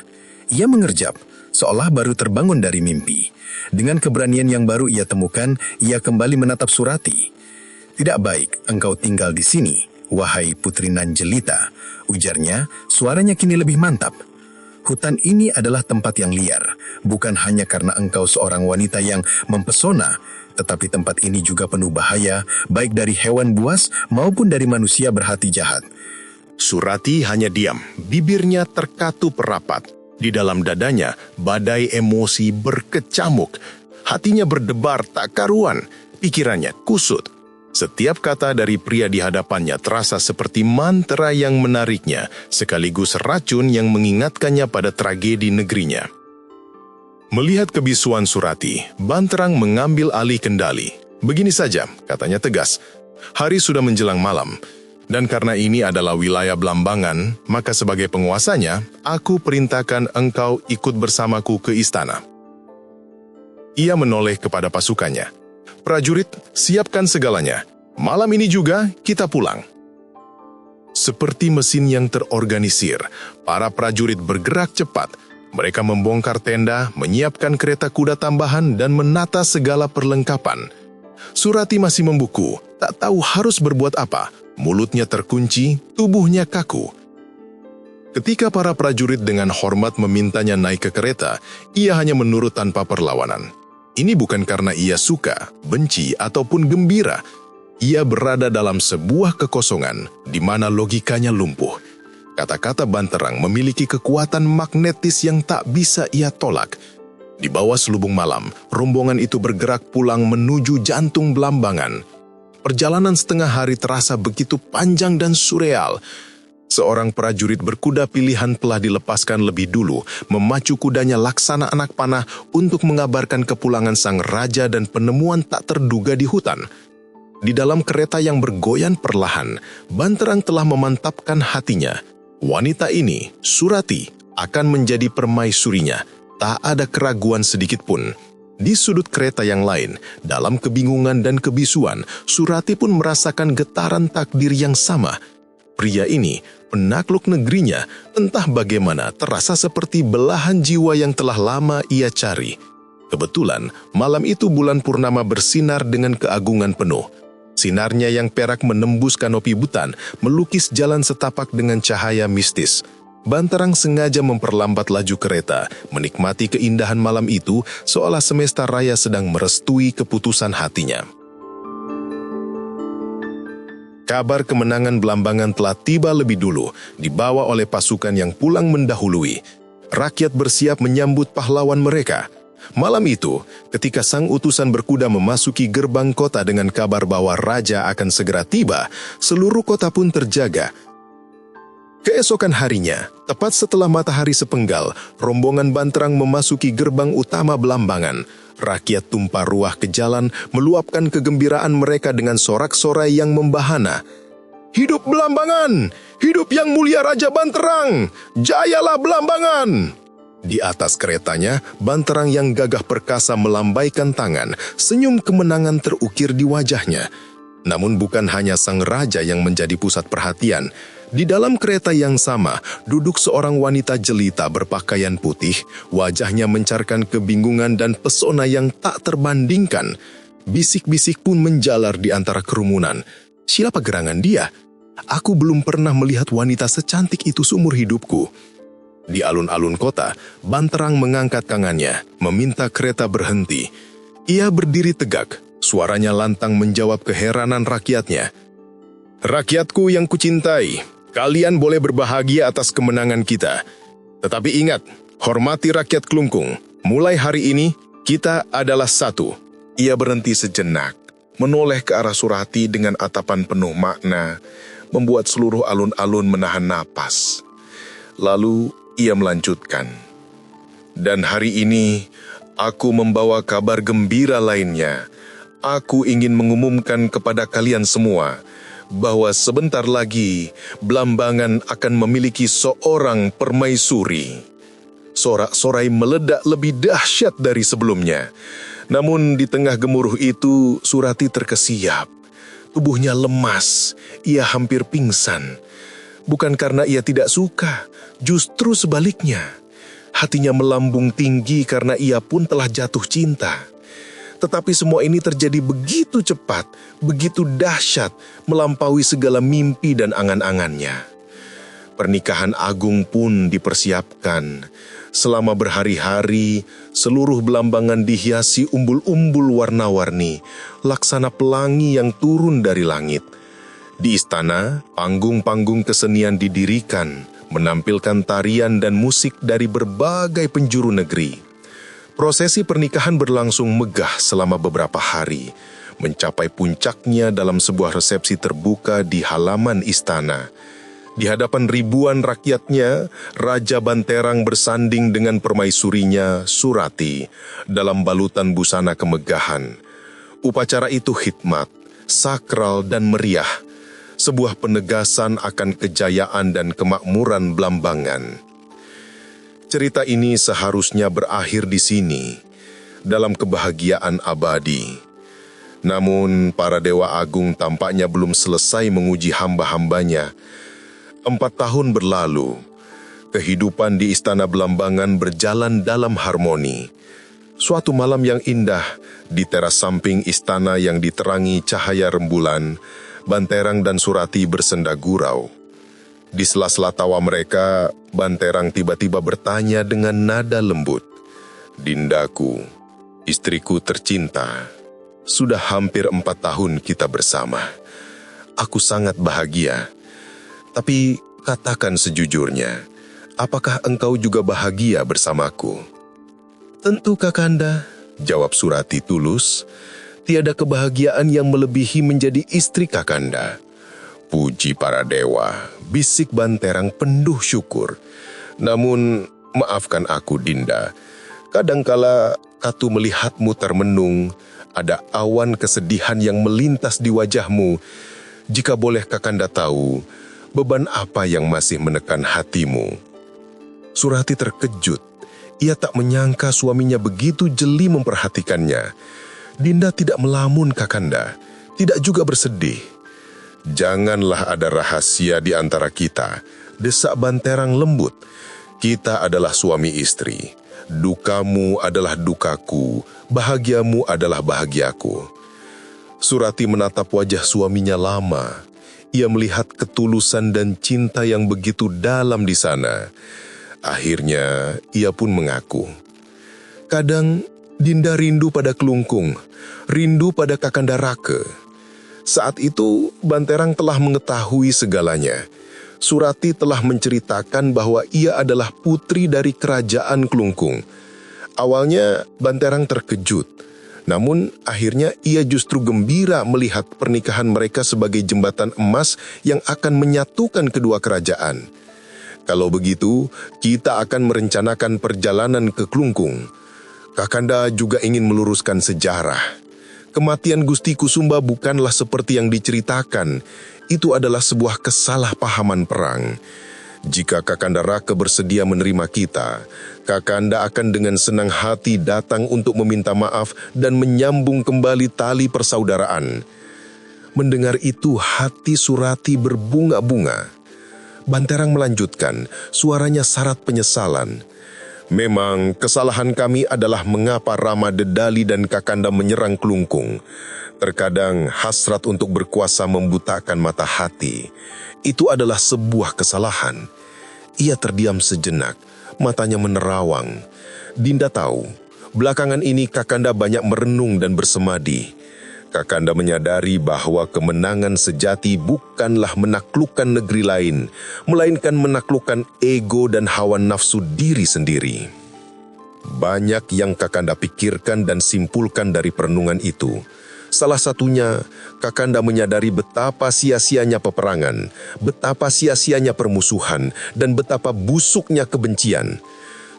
Ia mengerjap, seolah baru terbangun dari mimpi. Dengan keberanian yang baru ia temukan, ia kembali menatap Surati. "Tidak baik engkau tinggal di sini, wahai Putri Nanjelita," ujarnya, suaranya kini lebih mantap. "Hutan ini adalah tempat yang liar, bukan hanya karena engkau seorang wanita yang mempesona, tetapi tempat ini juga penuh bahaya, baik dari hewan buas maupun dari manusia berhati jahat." Surati hanya diam, bibirnya terkatup rapat. Di dalam dadanya, badai emosi berkecamuk. Hatinya berdebar tak karuan, pikirannya kusut. Setiap kata dari pria di hadapannya terasa seperti mantra yang menariknya, sekaligus racun yang mengingatkannya pada tragedi negerinya. Melihat kebisuan Surati, Banterang mengambil alih kendali. Begini saja, katanya tegas. Hari sudah menjelang malam. Dan karena ini adalah wilayah Blambangan, maka sebagai penguasanya, aku perintahkan engkau ikut bersamaku ke istana. Ia menoleh kepada pasukannya. Prajurit, siapkan segalanya. Malam ini juga kita pulang. Seperti mesin yang terorganisir, para prajurit bergerak cepat. Mereka membongkar tenda, menyiapkan kereta kuda tambahan, dan menata segala perlengkapan. Surati masih membuku, tak tahu harus berbuat apa. Mulutnya terkunci, tubuhnya kaku. Ketika para prajurit dengan hormat memintanya naik ke kereta, ia hanya menurut tanpa perlawanan. Ini bukan karena ia suka, benci, ataupun gembira. Ia berada dalam sebuah kekosongan di mana logikanya lumpuh. Kata-kata Banterang memiliki kekuatan magnetis yang tak bisa ia tolak. Di bawah selubung malam, rombongan itu bergerak pulang menuju jantung Blambangan. Perjalanan setengah hari terasa begitu panjang dan surreal. Seorang prajurit berkuda pilihan telah dilepaskan lebih dulu, memacu kudanya laksana anak panah untuk mengabarkan kepulangan sang raja dan penemuan tak terduga di hutan. Di dalam kereta yang bergoyang perlahan, Banterang telah memantapkan hatinya. Wanita ini, Surati, akan menjadi permaisurinya. Tak ada keraguan sedikit pun. Di sudut kereta yang lain, dalam kebingungan dan kebisuan, Surati pun merasakan getaran takdir yang sama. Pria ini, penakluk negerinya, entah bagaimana terasa seperti belahan jiwa yang telah lama ia cari. Kebetulan, malam itu bulan purnama bersinar dengan keagungan penuh. Sinarnya yang perak menembus kanopi butan, melukis jalan setapak dengan cahaya mistis. Banterang sengaja memperlambat laju kereta, menikmati keindahan malam itu seolah semesta raya sedang merestui keputusan hatinya. Kabar kemenangan Blambangan telah tiba lebih dulu, dibawa oleh pasukan yang pulang mendahului. Rakyat bersiap menyambut pahlawan mereka. Malam itu, ketika sang utusan berkuda memasuki gerbang kota dengan kabar bahwa raja akan segera tiba, seluruh kota pun terjaga. Keesokan harinya, tepat setelah matahari sepenggal, rombongan Banterang memasuki gerbang utama Blambangan. Rakyat tumpah ruah ke jalan, meluapkan kegembiraan mereka dengan sorak-sorai yang membahana. Hidup Blambangan! Hidup yang mulia Raja Banterang! Jayalah Blambangan! Di atas keretanya, Banterang yang gagah perkasa melambaikan tangan, senyum kemenangan terukir di wajahnya. Namun bukan hanya sang raja yang menjadi pusat perhatian. Di dalam kereta yang sama, duduk seorang wanita jelita berpakaian putih, wajahnya mencarkan kebingungan dan pesona yang tak terbandingkan. Bisik-bisik pun menjalar di antara kerumunan. Siapa gerangan dia? Aku belum pernah melihat wanita secantik itu seumur hidupku. Di alun-alun kota, Banterang mengangkat tangannya, meminta kereta berhenti. Ia berdiri tegak, suaranya lantang menjawab keheranan rakyatnya. Rakyatku yang kucintai, kalian boleh berbahagia atas kemenangan kita. Tetapi ingat, hormati rakyat Klungkung. Mulai hari ini, kita adalah satu. Ia berhenti sejenak, menoleh ke arah Surati dengan tatapan penuh makna, membuat seluruh alun-alun menahan napas. Lalu ia melanjutkan, dan hari ini, aku membawa kabar gembira lainnya. Aku ingin mengumumkan kepada kalian semua, bahwa sebentar lagi Blambangan akan memiliki seorang permaisuri. Sorak-sorai meledak lebih dahsyat dari sebelumnya. Namun di tengah gemuruh itu Surati terkesiap. Tubuhnya lemas, ia hampir pingsan. Bukan karena ia tidak suka, justru sebaliknya. Hatinya melambung tinggi karena ia pun telah jatuh cinta. Tetapi semua ini terjadi begitu cepat, begitu dahsyat, melampaui segala mimpi dan angan-angannya. Pernikahan agung pun dipersiapkan. Selama berhari-hari, seluruh Blambangan dihiasi umbul-umbul warna-warni, laksana pelangi yang turun dari langit. Di istana, panggung-panggung kesenian didirikan, menampilkan tarian dan musik dari berbagai penjuru negeri. Prosesi pernikahan berlangsung megah selama beberapa hari, mencapai puncaknya dalam sebuah resepsi terbuka di halaman istana. Di hadapan ribuan rakyatnya, Raja Banterang bersanding dengan permaisurinya, Surati, dalam balutan busana kemegahan. Upacara itu hikmat, sakral dan meriah, sebuah penegasan akan kejayaan dan kemakmuran Blambangan. Cerita ini seharusnya berakhir di sini, dalam kebahagiaan abadi. Namun, para Dewa Agung tampaknya belum selesai menguji hamba-hambanya. 4 tahun berlalu, kehidupan di Istana Blambangan berjalan dalam harmoni. Suatu malam yang indah, di teras samping istana yang diterangi cahaya rembulan, Banterang dan Surati bersenda gurau. Di sela-sela tawa mereka, Banterang tiba-tiba bertanya dengan nada lembut, "Dindaku, istriku tercinta, sudah hampir 4 tahun kita bersama. Aku sangat bahagia. Tapi katakan sejujurnya, apakah engkau juga bahagia bersamaku?" "Tentu Kakanda," jawab Surati tulus. "Tiada kebahagiaan yang melebihi menjadi istri Kakanda." "Puji para dewa," bisik Banterang penuh syukur. "Namun, maafkan aku Dinda. Kadangkala Katu melihatmu termenung, ada awan kesedihan yang melintas di wajahmu. Jika boleh Kakanda tahu, beban apa yang masih menekan hatimu?" Surati terkejut. Ia tak menyangka suaminya begitu jeli memperhatikannya. "Dinda tidak melamun Kakanda, tidak juga bersedih." "Janganlah ada rahasia di antara kita," desak Banterang lembut. "Kita adalah suami istri. Dukamu adalah dukaku, bahagiamu adalah bahagiaku." Surati menatap wajah suaminya lama. Ia melihat ketulusan dan cinta yang begitu dalam di sana. Akhirnya, ia pun mengaku, "Kadang Dinda rindu pada Kelungkung, rindu pada Kakanda Rake." Saat itu, Banterang telah mengetahui segalanya. Surati telah menceritakan bahwa ia adalah putri dari kerajaan Kelungkung. Awalnya, Banterang terkejut. Namun, akhirnya ia justru gembira melihat pernikahan mereka sebagai jembatan emas yang akan menyatukan kedua kerajaan. "Kalau begitu, kita akan merencanakan perjalanan ke Kelungkung. Kakanda juga ingin meluruskan sejarah. Kematian Gusti Kusumba bukanlah seperti yang diceritakan. Itu adalah sebuah kesalahpahaman perang. Jika Kakanda Rake bersedia menerima kita, Kakanda akan dengan senang hati datang untuk meminta maaf dan menyambung kembali tali persaudaraan." Mendengar itu, hati Surati berbunga-bunga. Banterang melanjutkan, suaranya syarat penyesalan. "Memang kesalahan kami adalah mengapa Rama Dedali dan Kakanda menyerang Kelungkung. Terkadang hasrat untuk berkuasa membutakan mata hati. Itu adalah sebuah kesalahan." Ia terdiam sejenak, matanya menerawang. Dinda tahu, belakangan ini Kakanda banyak merenung dan bersemadi. Kakanda menyadari bahwa kemenangan sejati bukanlah menaklukkan negeri lain, melainkan menaklukkan ego dan hawa nafsu diri sendiri. Banyak yang Kakanda pikirkan dan simpulkan dari perenungan itu. Salah satunya, Kakanda menyadari betapa sia-sianya peperangan, betapa sia-sianya permusuhan, dan betapa busuknya kebencian.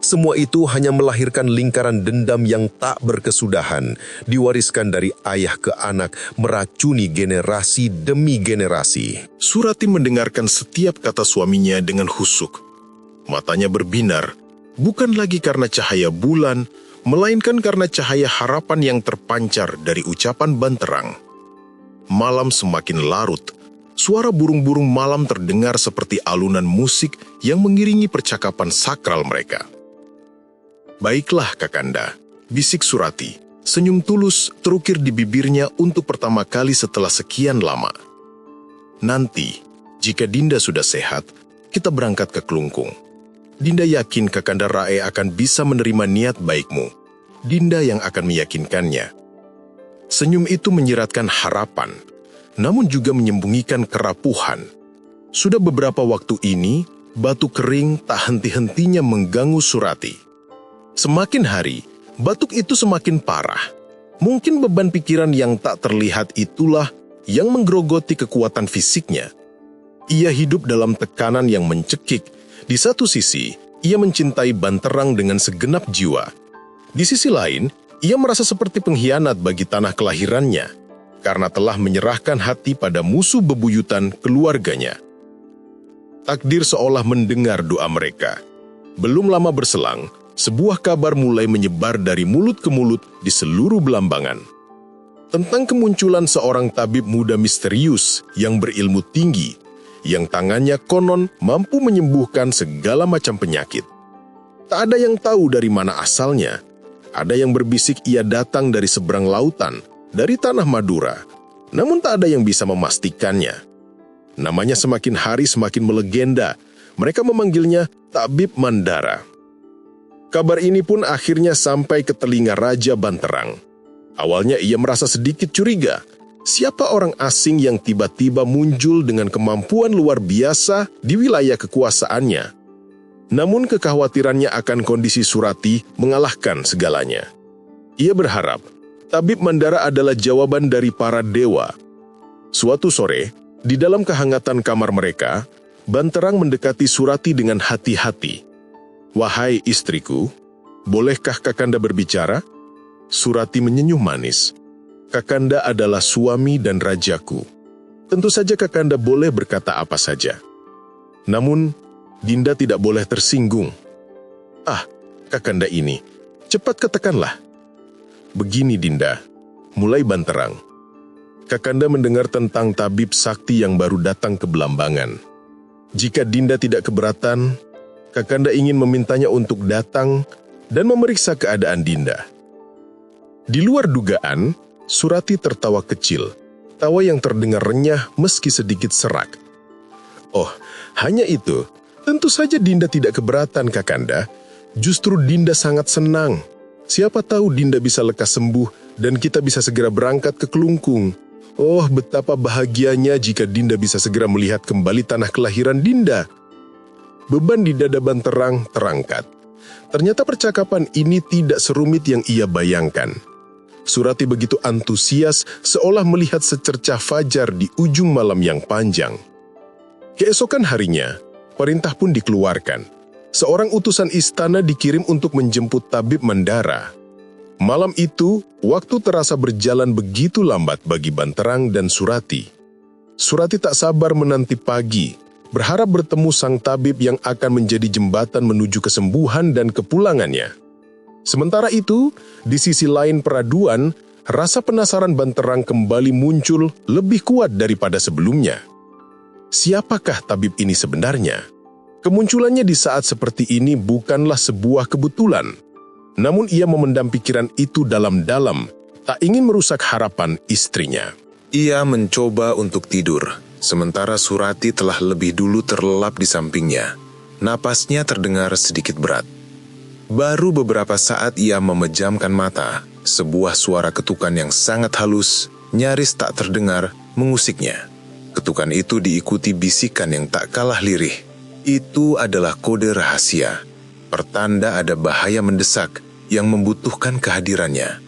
Semua itu hanya melahirkan lingkaran dendam yang tak berkesudahan, diwariskan dari ayah ke anak, meracuni generasi demi generasi. Surati mendengarkan setiap kata suaminya dengan husuk. Matanya berbinar, bukan lagi karena cahaya bulan, melainkan karena cahaya harapan yang terpancar dari ucapan Banterang. Malam semakin larut. Suara burung-burung malam terdengar seperti alunan musik yang mengiringi percakapan sakral mereka. "Baiklah Kakanda," bisik Surati. Senyum tulus terukir di bibirnya untuk pertama kali setelah sekian lama. "Nanti, jika Dinda sudah sehat, kita berangkat ke Kelungkung. Dinda yakin Kakanda Rae akan bisa menerima niat baikmu. Dinda yang akan meyakinkannya." Senyum itu menyiratkan harapan. namun juga menyembunyikan kerapuhan. Sudah beberapa waktu ini, batuk kering tak henti-hentinya mengganggu Surati. Semakin hari, batuk itu semakin parah. Mungkin beban pikiran yang tak terlihat itulah yang menggerogoti kekuatan fisiknya. Ia hidup dalam tekanan yang mencekik. Di satu sisi, ia mencintai Banterang dengan segenap jiwa. Di sisi lain, ia merasa seperti pengkhianat bagi tanah kelahirannya, karena telah menyerahkan hati pada musuh bebuyutan keluarganya. Takdir seolah mendengar doa mereka. Belum lama berselang, sebuah kabar mulai menyebar dari mulut ke mulut di seluruh Belambangan. Tentang kemunculan seorang tabib muda misterius yang berilmu tinggi, yang tangannya konon mampu menyembuhkan segala macam penyakit. Tak ada yang tahu dari mana asalnya. Ada yang berbisik ia datang dari seberang lautan, dari tanah Madura. Namun tak ada yang bisa memastikannya. Namanya semakin hari semakin melegenda. Mereka memanggilnya Tabib Mandara. Kabar ini pun akhirnya sampai ke telinga Raja Banterang. Awalnya ia merasa sedikit curiga. Siapa orang asing yang tiba-tiba muncul dengan kemampuan luar biasa di wilayah kekuasaannya? Namun kekhawatirannya akan kondisi Surati mengalahkan segalanya. Ia berharap Tabib Mandara adalah jawaban dari para dewa. Suatu sore, di dalam kehangatan kamar mereka, Banterang mendekati Surati dengan hati-hati. "Wahai istriku, bolehkah Kakanda berbicara?" Surati menyenyum manis. "Kakanda adalah suami dan rajaku. Tentu saja Kakanda boleh berkata apa saja. Namun, Dinda tidak boleh tersinggung." "Ah, Kakanda ini, cepat katakanlah." "Begini Dinda," mulai Banterang. "Kakanda mendengar tentang tabib sakti yang baru datang ke Belambangan. Jika Dinda tidak keberatan, Kakanda ingin memintanya untuk datang dan memeriksa keadaan Dinda." Di luar dugaan, Surati tertawa kecil, tawa yang terdengar renyah meski sedikit serak. "Oh, hanya itu. Tentu saja Dinda tidak keberatan, Kakanda. Justru Dinda sangat senang. Siapa tahu Dinda bisa lekas sembuh dan kita bisa segera berangkat ke Kelungkung. Oh, betapa bahagianya jika Dinda bisa segera melihat kembali tanah kelahiran Dinda." Beban di dada Banterang terangkat. Ternyata percakapan ini tidak serumit yang ia bayangkan. Surati begitu antusias seolah melihat secercah fajar di ujung malam yang panjang. Keesokan harinya, perintah pun dikeluarkan. Seorang utusan istana dikirim untuk menjemput Tabib Mandara. Malam itu, waktu terasa berjalan begitu lambat bagi Banterang dan Surati. Surati tak sabar menanti pagi, berharap bertemu sang tabib yang akan menjadi jembatan menuju kesembuhan dan kepulangannya. Sementara itu, di sisi lain peraduan, rasa penasaran Banterang kembali muncul lebih kuat daripada sebelumnya. Siapakah tabib ini sebenarnya? Kemunculannya di saat seperti ini bukanlah sebuah kebetulan. Namun ia memendam pikiran itu dalam-dalam, tak ingin merusak harapan istrinya. Ia mencoba untuk tidur, sementara Surati telah lebih dulu terlelap di sampingnya. Napasnya terdengar sedikit berat. Baru beberapa saat ia memejamkan mata, sebuah suara ketukan yang sangat halus, nyaris tak terdengar, mengusiknya. Ketukan itu diikuti bisikan yang tak kalah lirih. Itu adalah kode rahasia, pertanda ada bahaya mendesak yang membutuhkan kehadirannya.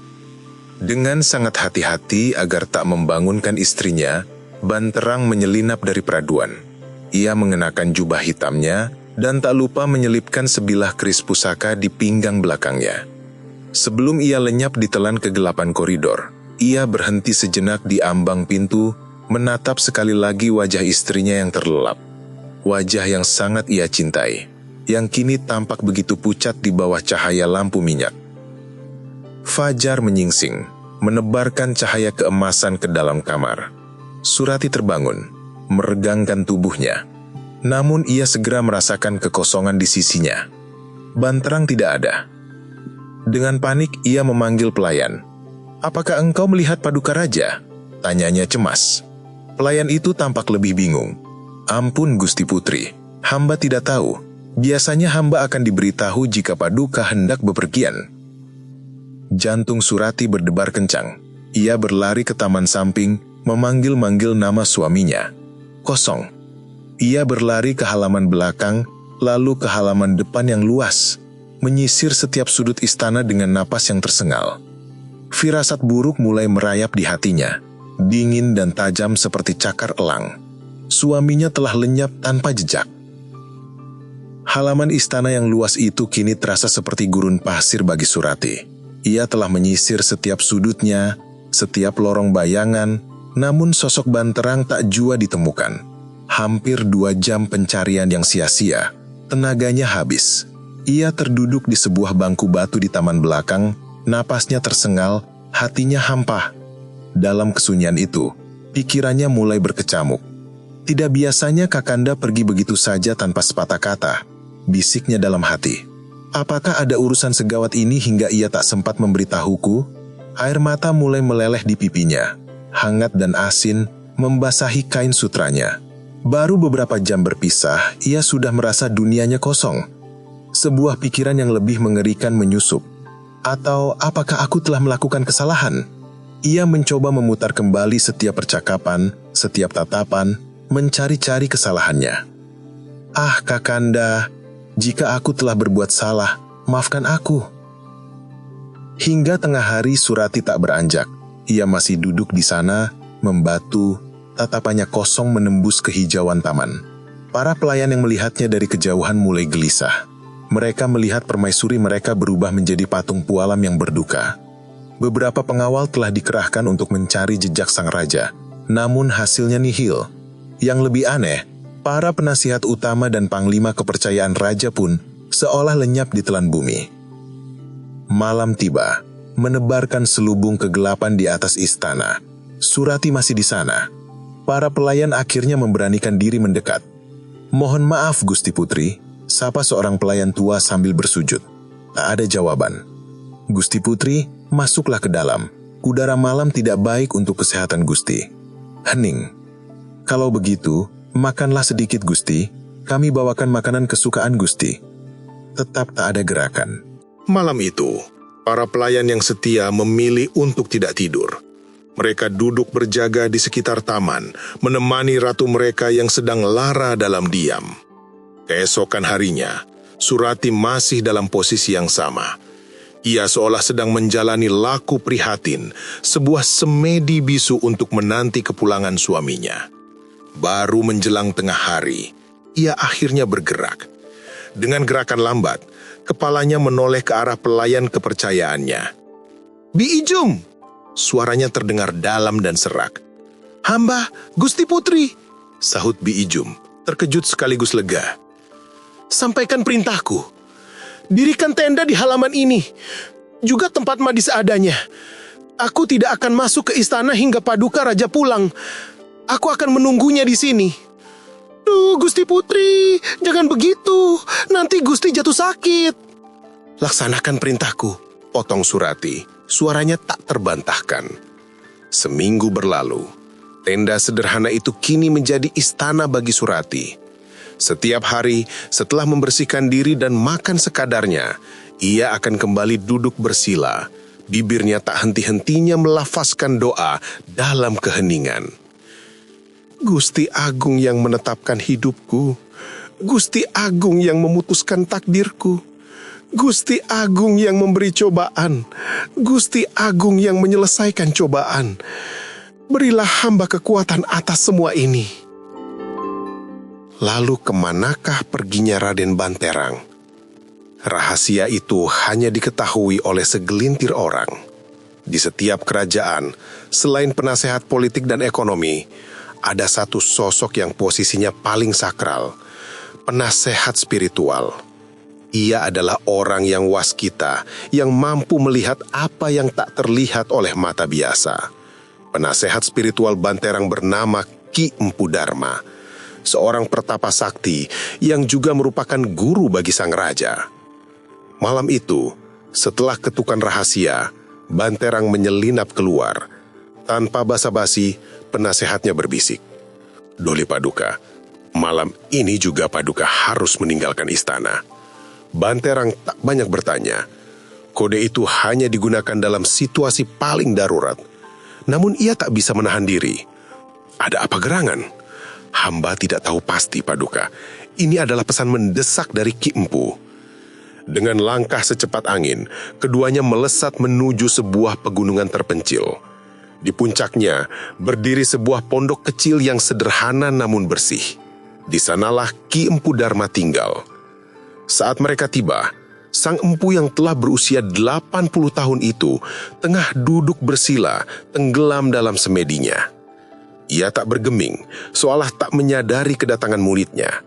Dengan sangat hati-hati agar tak membangunkan istrinya, Banterang menyelinap dari peraduan. Ia mengenakan jubah hitamnya dan tak lupa menyelipkan sebilah keris pusaka di pinggang belakangnya. Sebelum ia lenyap di telan kegelapan koridor, ia berhenti sejenak di ambang pintu, menatap sekali lagi wajah istrinya yang terlelap. Wajah yang sangat ia cintai, yang kini tampak begitu pucat di bawah cahaya lampu minyak. Fajar menyingsing, menebarkan cahaya keemasan ke dalam kamar. Surati terbangun, meregangkan tubuhnya. Namun ia segera merasakan kekosongan di sisinya. Banterang tidak ada. Dengan panik ia memanggil pelayan. "Apakah engkau melihat Paduka Raja?" tanyanya cemas. Pelayan itu tampak lebih bingung. "Ampun Gusti Putri, hamba tidak tahu. Biasanya hamba akan diberitahu jika Paduka hendak bepergian." Jantung Surati berdebar kencang. Ia berlari ke taman samping, memanggil-manggil nama suaminya. Kosong. Ia berlari ke halaman belakang, lalu ke halaman depan yang luas, menyisir setiap sudut istana dengan napas yang tersengal. Firasat buruk mulai merayap di hatinya, dingin dan tajam seperti cakar elang. Suaminya telah lenyap tanpa jejak. Halaman istana yang luas itu kini terasa seperti gurun pasir bagi Surati. Ia telah menyisir setiap sudutnya, setiap lorong bayangan, namun sosok Banterang tak jua ditemukan. Hampir 2 jam pencarian yang sia-sia, tenaganya habis. Ia terduduk di sebuah bangku batu di taman belakang, napasnya tersengal, hatinya hampa. Dalam kesunyian itu, pikirannya mulai berkecamuk. Tidak biasanya Kakanda pergi begitu saja tanpa sepatah kata, bisiknya dalam hati. Apakah ada urusan segawat ini hingga ia tak sempat memberitahuku? Air mata mulai meleleh di pipinya, hangat dan asin, membasahi kain sutranya. Baru beberapa jam berpisah, ia sudah merasa dunianya kosong. Sebuah pikiran yang lebih mengerikan menyusup. Atau apakah aku telah melakukan kesalahan? Ia mencoba memutar kembali setiap percakapan, setiap tatapan, mencari-cari kesalahannya. Ah, Kakanda, jika aku telah berbuat salah, maafkan aku. Hingga tengah hari Surati tak beranjak. Ia masih duduk di sana, membatu, tatapannya kosong menembus kehijauan taman. Para pelayan yang melihatnya dari kejauhan mulai gelisah. Mereka melihat permaisuri mereka berubah menjadi patung pualam yang berduka. Beberapa pengawal telah dikerahkan untuk mencari jejak sang raja, namun hasilnya nihil. Yang lebih aneh, para penasihat utama dan panglima kepercayaan raja pun seolah lenyap di telan bumi. Malam tiba, menebarkan selubung kegelapan di atas istana. Surati masih di sana. Para pelayan akhirnya memberanikan diri mendekat. "Mohon maaf, Gusti Putri," sapa seorang pelayan tua sambil bersujud. Tak ada jawaban. "Gusti Putri, masuklah ke dalam. Udara malam tidak baik untuk kesehatan Gusti." Hening. "Kalau begitu, makanlah sedikit Gusti. Kami bawakan makanan kesukaan Gusti." Tetap tak ada gerakan. Malam itu, para pelayan yang setia memilih untuk tidak tidur. Mereka duduk berjaga di sekitar taman, menemani ratu mereka yang sedang lara dalam diam. Keesokan harinya, Surati masih dalam posisi yang sama. Ia seolah sedang menjalani laku prihatin, sebuah semedi bisu untuk menanti kepulangan suaminya. Baru menjelang tengah hari, ia akhirnya bergerak. Dengan gerakan lambat, kepalanya menoleh ke arah pelayan kepercayaannya. "Bi Ijum!" Suaranya terdengar dalam dan serak. "Hamba, Gusti Putri!" sahut Bi Ijum, terkejut sekaligus lega. "Sampaikan perintahku. Dirikan tenda di halaman ini, juga tempat mandi seadanya. Aku tidak akan masuk ke istana hingga Paduka Raja pulang. Aku akan menunggunya di sini." "Duh, Gusti Putri, jangan begitu. Nanti Gusti jatuh sakit." "Laksanakan perintahku," potong Surati. Suaranya tak terbantahkan. Seminggu berlalu. Tenda sederhana itu kini menjadi istana bagi Surati. Setiap hari, setelah membersihkan diri dan makan sekadarnya, ia akan kembali duduk bersila. Bibirnya tak henti-hentinya melafazkan doa dalam keheningan. "Gusti Agung yang menetapkan hidupku, Gusti Agung yang memutuskan takdirku, Gusti Agung yang memberi cobaan, Gusti Agung yang menyelesaikan cobaan. Berilah hamba kekuatan atas semua ini." Lalu kemanakah perginya Raden Banterang? Rahasia itu hanya diketahui oleh segelintir orang. Di setiap kerajaan, selain penasehat politik dan ekonomi, ada satu sosok yang posisinya paling sakral, penasehat spiritual. Ia adalah orang yang waskita, yang mampu melihat apa yang tak terlihat oleh mata biasa. Penasehat spiritual Banterang bernama Ki Empu Dharma, seorang pertapa sakti yang juga merupakan guru bagi sang raja. Malam itu, setelah ketukan rahasia, Banterang menyelinap keluar. Tanpa basa-basi, penasehatnya berbisik, "Doli Paduka, malam ini juga Paduka harus meninggalkan istana." Banterang tak banyak bertanya. Kode itu hanya digunakan dalam situasi paling darurat. Namun ia tak bisa menahan diri. Ada apa gerangan? Hamba tidak tahu pasti, Paduka. Ini adalah pesan mendesak dari Ki Empu. Dengan langkah secepat angin, keduanya melesat menuju sebuah pegunungan terpencil. Di puncaknya berdiri sebuah pondok kecil yang sederhana namun bersih. Di sanalah Ki Empu Dharma tinggal. Saat mereka tiba, sang empu yang telah berusia 80 tahun itu tengah duduk bersila tenggelam dalam semedinya. Ia tak bergeming, seolah tak menyadari kedatangan muridnya.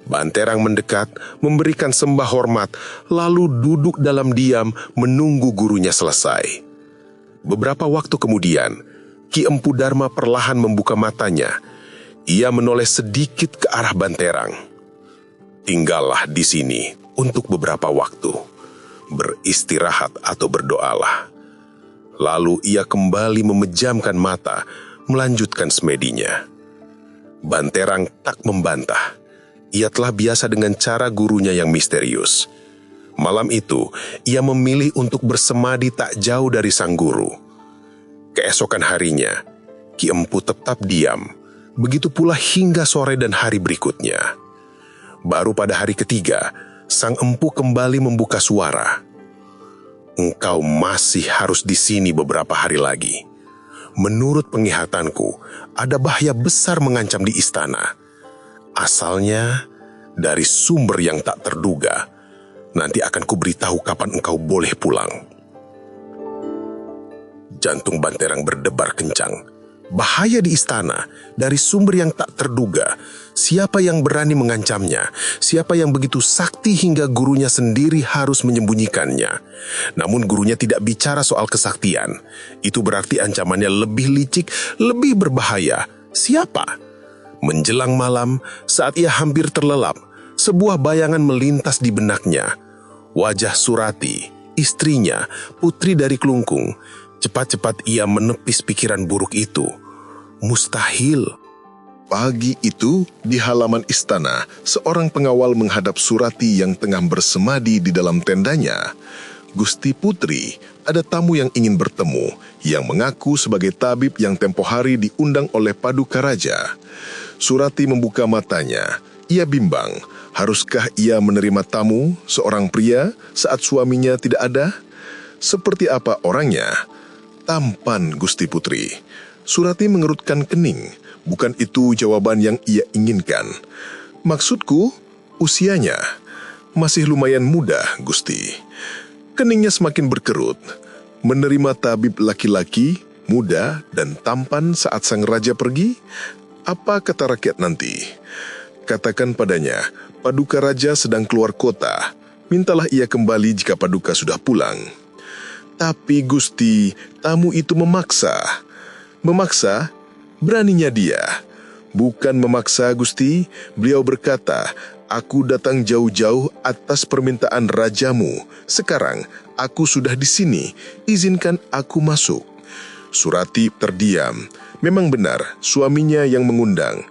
Banterang mendekat, memberikan sembah hormat, lalu duduk dalam diam menunggu gurunya selesai. Beberapa waktu kemudian, Ki Empu Dharma perlahan membuka matanya. Ia menoleh sedikit ke arah Banterang. Tinggallah di sini untuk beberapa waktu. Beristirahat atau berdoalah. Lalu ia kembali memejamkan mata, melanjutkan semedinya. Banterang tak membantah. Ia telah biasa dengan cara gurunya yang misterius. Malam itu, ia memilih untuk bersemadi tak jauh dari sang guru. Keesokan harinya, Ki Empu tetap diam. Begitu pula hingga sore dan hari berikutnya. Baru pada hari ketiga, sang empu kembali membuka suara. Engkau masih harus di sini beberapa hari lagi. Menurut penglihatanku, ada bahaya besar mengancam di istana. Asalnya dari sumber yang tak terduga. Nanti akan kuberitahu kapan engkau boleh pulang. Jantung Banterang berdebar kencang. Bahaya di istana, dari sumber yang tak terduga. Siapa yang berani mengancamnya? Siapa yang begitu sakti hingga gurunya sendiri harus menyembunyikannya? Namun gurunya tidak bicara soal kesaktian. Itu berarti ancamannya lebih licik, lebih berbahaya. Siapa? Menjelang malam, saat ia hampir terlelap, sebuah bayangan melintas di benaknya. Wajah Surati, istrinya, putri dari Kelungkung. Cepat-cepat ia menepis pikiran buruk itu. Mustahil. Pagi itu, di halaman istana, seorang pengawal menghadap Surati yang tengah bersemadi di dalam tendanya. Gusti Putri, ada tamu yang ingin bertemu, yang mengaku sebagai tabib yang tempo hari diundang oleh Paduka Raja. Surati membuka matanya. Ia bimbang, haruskah ia menerima tamu, seorang pria, saat suaminya tidak ada? Seperti apa orangnya? Tampan Gusti Putri. Surati mengerutkan kening. Bukan itu jawaban yang ia inginkan. Maksudku, usianya masih lumayan muda, Gusti. Keningnya semakin berkerut. Menerima tabib laki-laki, muda dan tampan saat sang raja pergi? Apa kata rakyat nanti? Katakan padanya, Paduka Raja sedang keluar kota. Mintalah ia kembali jika Paduka sudah pulang. Tapi Gusti, tamu itu memaksa. Memaksa? Beraninya dia. Bukan memaksa, Gusti. Beliau berkata, aku datang jauh-jauh atas permintaan rajamu. Sekarang, aku sudah di sini. Izinkan aku masuk. Surati terdiam. Memang benar, suaminya yang mengundang.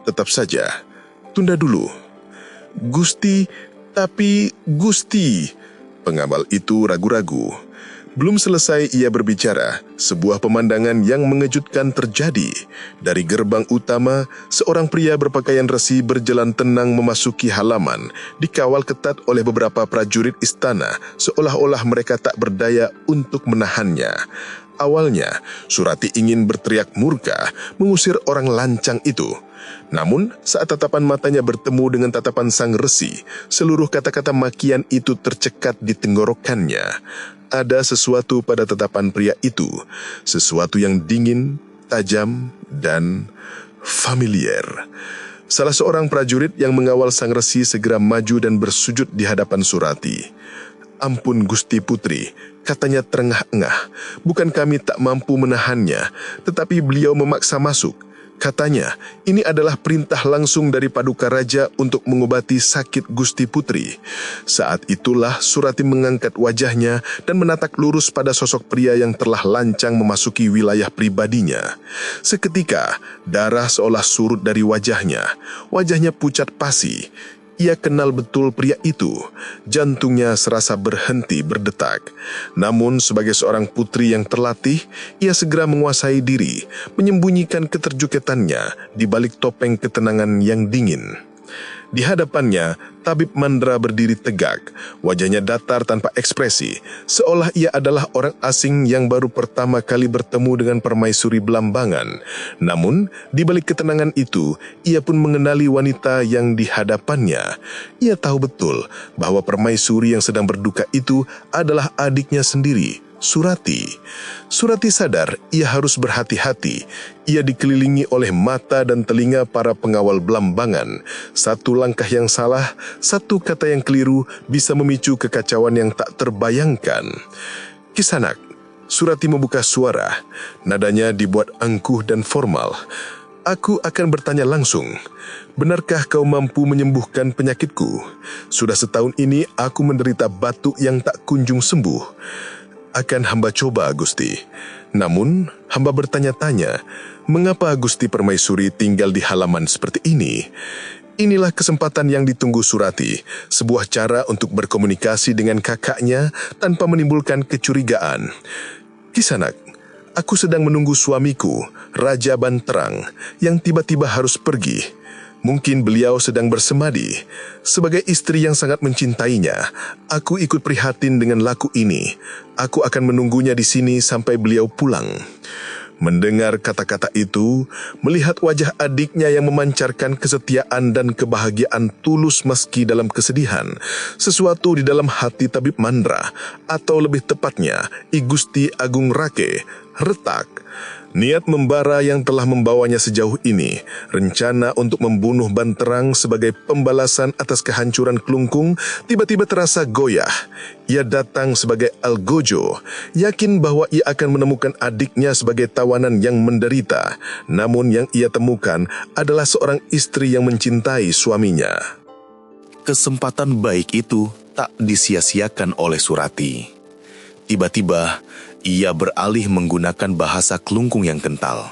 Tetap saja, tunda dulu. Gusti, tapi Gusti. Pengawal itu ragu-ragu. Belum selesai ia berbicara, sebuah pemandangan yang mengejutkan terjadi. Dari gerbang utama, seorang pria berpakaian resi berjalan tenang memasuki halaman, dikawal ketat oleh beberapa prajurit istana, seolah-olah mereka tak berdaya untuk menahannya. Awalnya, Surati ingin berteriak murka, mengusir orang lancang itu. Namun, saat tatapan matanya bertemu dengan tatapan sang resi, seluruh kata-kata makian itu tercekat di tenggorokannya. Ada sesuatu pada tatapan pria itu, sesuatu yang dingin, tajam, dan familiar. Salah seorang prajurit yang mengawal sang resi segera maju dan bersujud di hadapan Surati. Ampun Gusti Putri, katanya terengah-engah. Bukan kami tak mampu menahannya, tetapi beliau memaksa masuk. Katanya, ini adalah perintah langsung dari Paduka Raja untuk mengobati sakit Gusti Putri. Saat itulah Surati mengangkat wajahnya dan menatap lurus pada sosok pria yang telah lancang memasuki wilayah pribadinya. Seketika, darah seolah surut dari wajahnya. Wajahnya pucat pasi. Ia kenal betul pria itu. Jantungnya serasa berhenti berdetak. Namun sebagai seorang putri yang terlatih, ia segera menguasai diri, menyembunyikan keterjuketannya di balik topeng ketenangan yang dingin. Di hadapannya, Tabib Mandra berdiri tegak, wajahnya datar tanpa ekspresi, seolah ia adalah orang asing yang baru pertama kali bertemu dengan permaisuri Blambangan. Namun, di balik ketenangan itu, ia pun mengenali wanita yang di hadapannya. Ia tahu betul bahwa permaisuri yang sedang berduka itu adalah adiknya sendiri, Surati. Surati sadar ia harus berhati-hati. Ia dikelilingi oleh mata dan telinga para pengawal Blambangan. Satu langkah yang salah, satu kata yang keliru bisa memicu kekacauan yang tak terbayangkan. Kisanak, Surati membuka suara. Nadanya dibuat angkuh dan formal. Aku akan bertanya langsung. Benarkah kau mampu menyembuhkan penyakitku? Sudah setahun ini aku menderita batuk yang tak kunjung sembuh. Akan hamba coba, Gusti. Namun, hamba bertanya-tanya, mengapa Gusti Permaisuri tinggal di halaman seperti ini? Inilah kesempatan yang ditunggu Surati, sebuah cara untuk berkomunikasi dengan kakaknya tanpa menimbulkan kecurigaan. Kisanak, aku sedang menunggu suamiku, Raja Banterang, yang tiba-tiba harus pergi. Mungkin beliau sedang bersemadi. Sebagai istri yang sangat mencintainya, aku ikut prihatin dengan laku ini. Aku akan menunggunya di sini sampai beliau pulang. Mendengar kata-kata itu, melihat wajah adiknya yang memancarkan kesetiaan dan kebahagiaan tulus meski dalam kesedihan, sesuatu di dalam hati Tabib Mandra, atau lebih tepatnya, I Gusti Agung Rake, retak. Niat membara yang telah membawanya sejauh ini, rencana untuk membunuh Banterang sebagai pembalasan atas kehancuran Klungkung, tiba-tiba terasa goyah. Ia datang sebagai Algojo, yakin bahwa ia akan menemukan adiknya sebagai tawanan yang menderita. Namun yang ia temukan adalah seorang istri yang mencintai suaminya. Kesempatan baik itu tak disia-siakan oleh Surati. Tiba-tiba, ia beralih menggunakan bahasa Klungkung yang kental.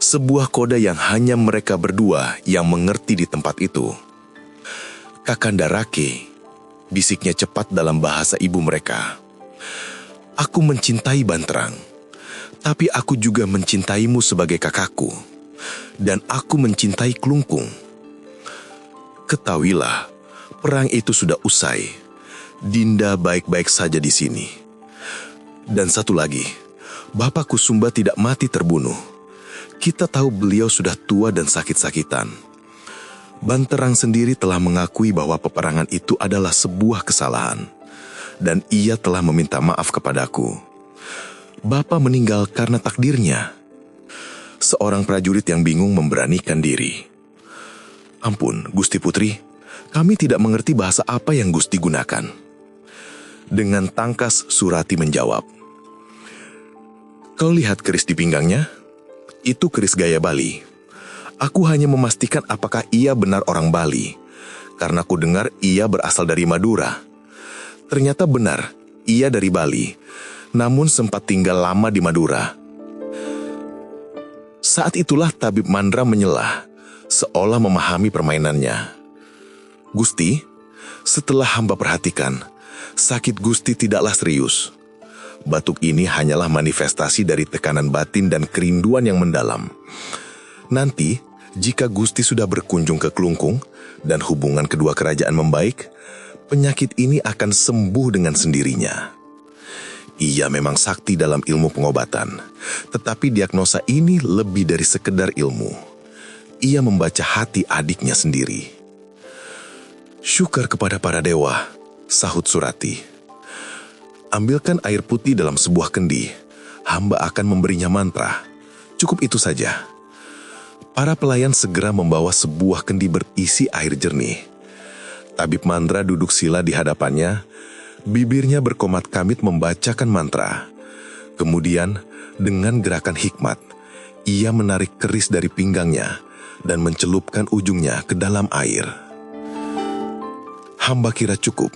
Sebuah kode yang hanya mereka berdua yang mengerti di tempat itu. Kakanda Rake, bisiknya cepat dalam bahasa ibu mereka. Aku mencintai Banterang, tapi aku juga mencintaimu sebagai kakakku. Dan aku mencintai Klungkung. Ketahuilah, perang itu sudah usai. Dinda baik-baik saja di sini. Dan satu lagi, Bapak Kusumba tidak mati terbunuh. Kita tahu beliau sudah tua dan sakit-sakitan. Banterang sendiri telah mengakui bahwa peperangan itu adalah sebuah kesalahan. Dan ia telah meminta maaf kepadaku. Bapak meninggal karena takdirnya. Seorang prajurit yang bingung memberanikan diri. Ampun, Gusti Putri, kami tidak mengerti bahasa apa yang Gusti gunakan. Dengan tangkas Surati menjawab. Kau lihat keris di pinggangnya? Itu keris gaya Bali. Aku hanya memastikan apakah ia benar orang Bali, karena ku dengar ia berasal dari Madura. Ternyata benar, ia dari Bali, namun sempat tinggal lama di Madura. Saat itulah Tabib Mandra menyelah, seolah memahami permainannya. Gusti, setelah hamba perhatikan, sakit Gusti tidaklah serius. Batuk ini hanyalah manifestasi dari tekanan batin dan kerinduan yang mendalam. Nanti, jika Gusti sudah berkunjung ke Klungkung dan hubungan kedua kerajaan membaik, penyakit ini akan sembuh dengan sendirinya. Ia memang sakti dalam ilmu pengobatan, tetapi diagnosa ini lebih dari sekedar ilmu. Ia membaca hati adiknya sendiri. Syukur kepada para dewa, sahut Surati. Ambilkan air putih dalam sebuah kendi, hamba akan memberinya mantra. Cukup itu saja. Para pelayan segera membawa sebuah kendi berisi air jernih. Tabib Mandra duduk sila di hadapannya, bibirnya berkomat-kamit membacakan mantra. Kemudian, dengan gerakan hikmat, ia menarik keris dari pinggangnya dan mencelupkan ujungnya ke dalam air. Hamba kira cukup.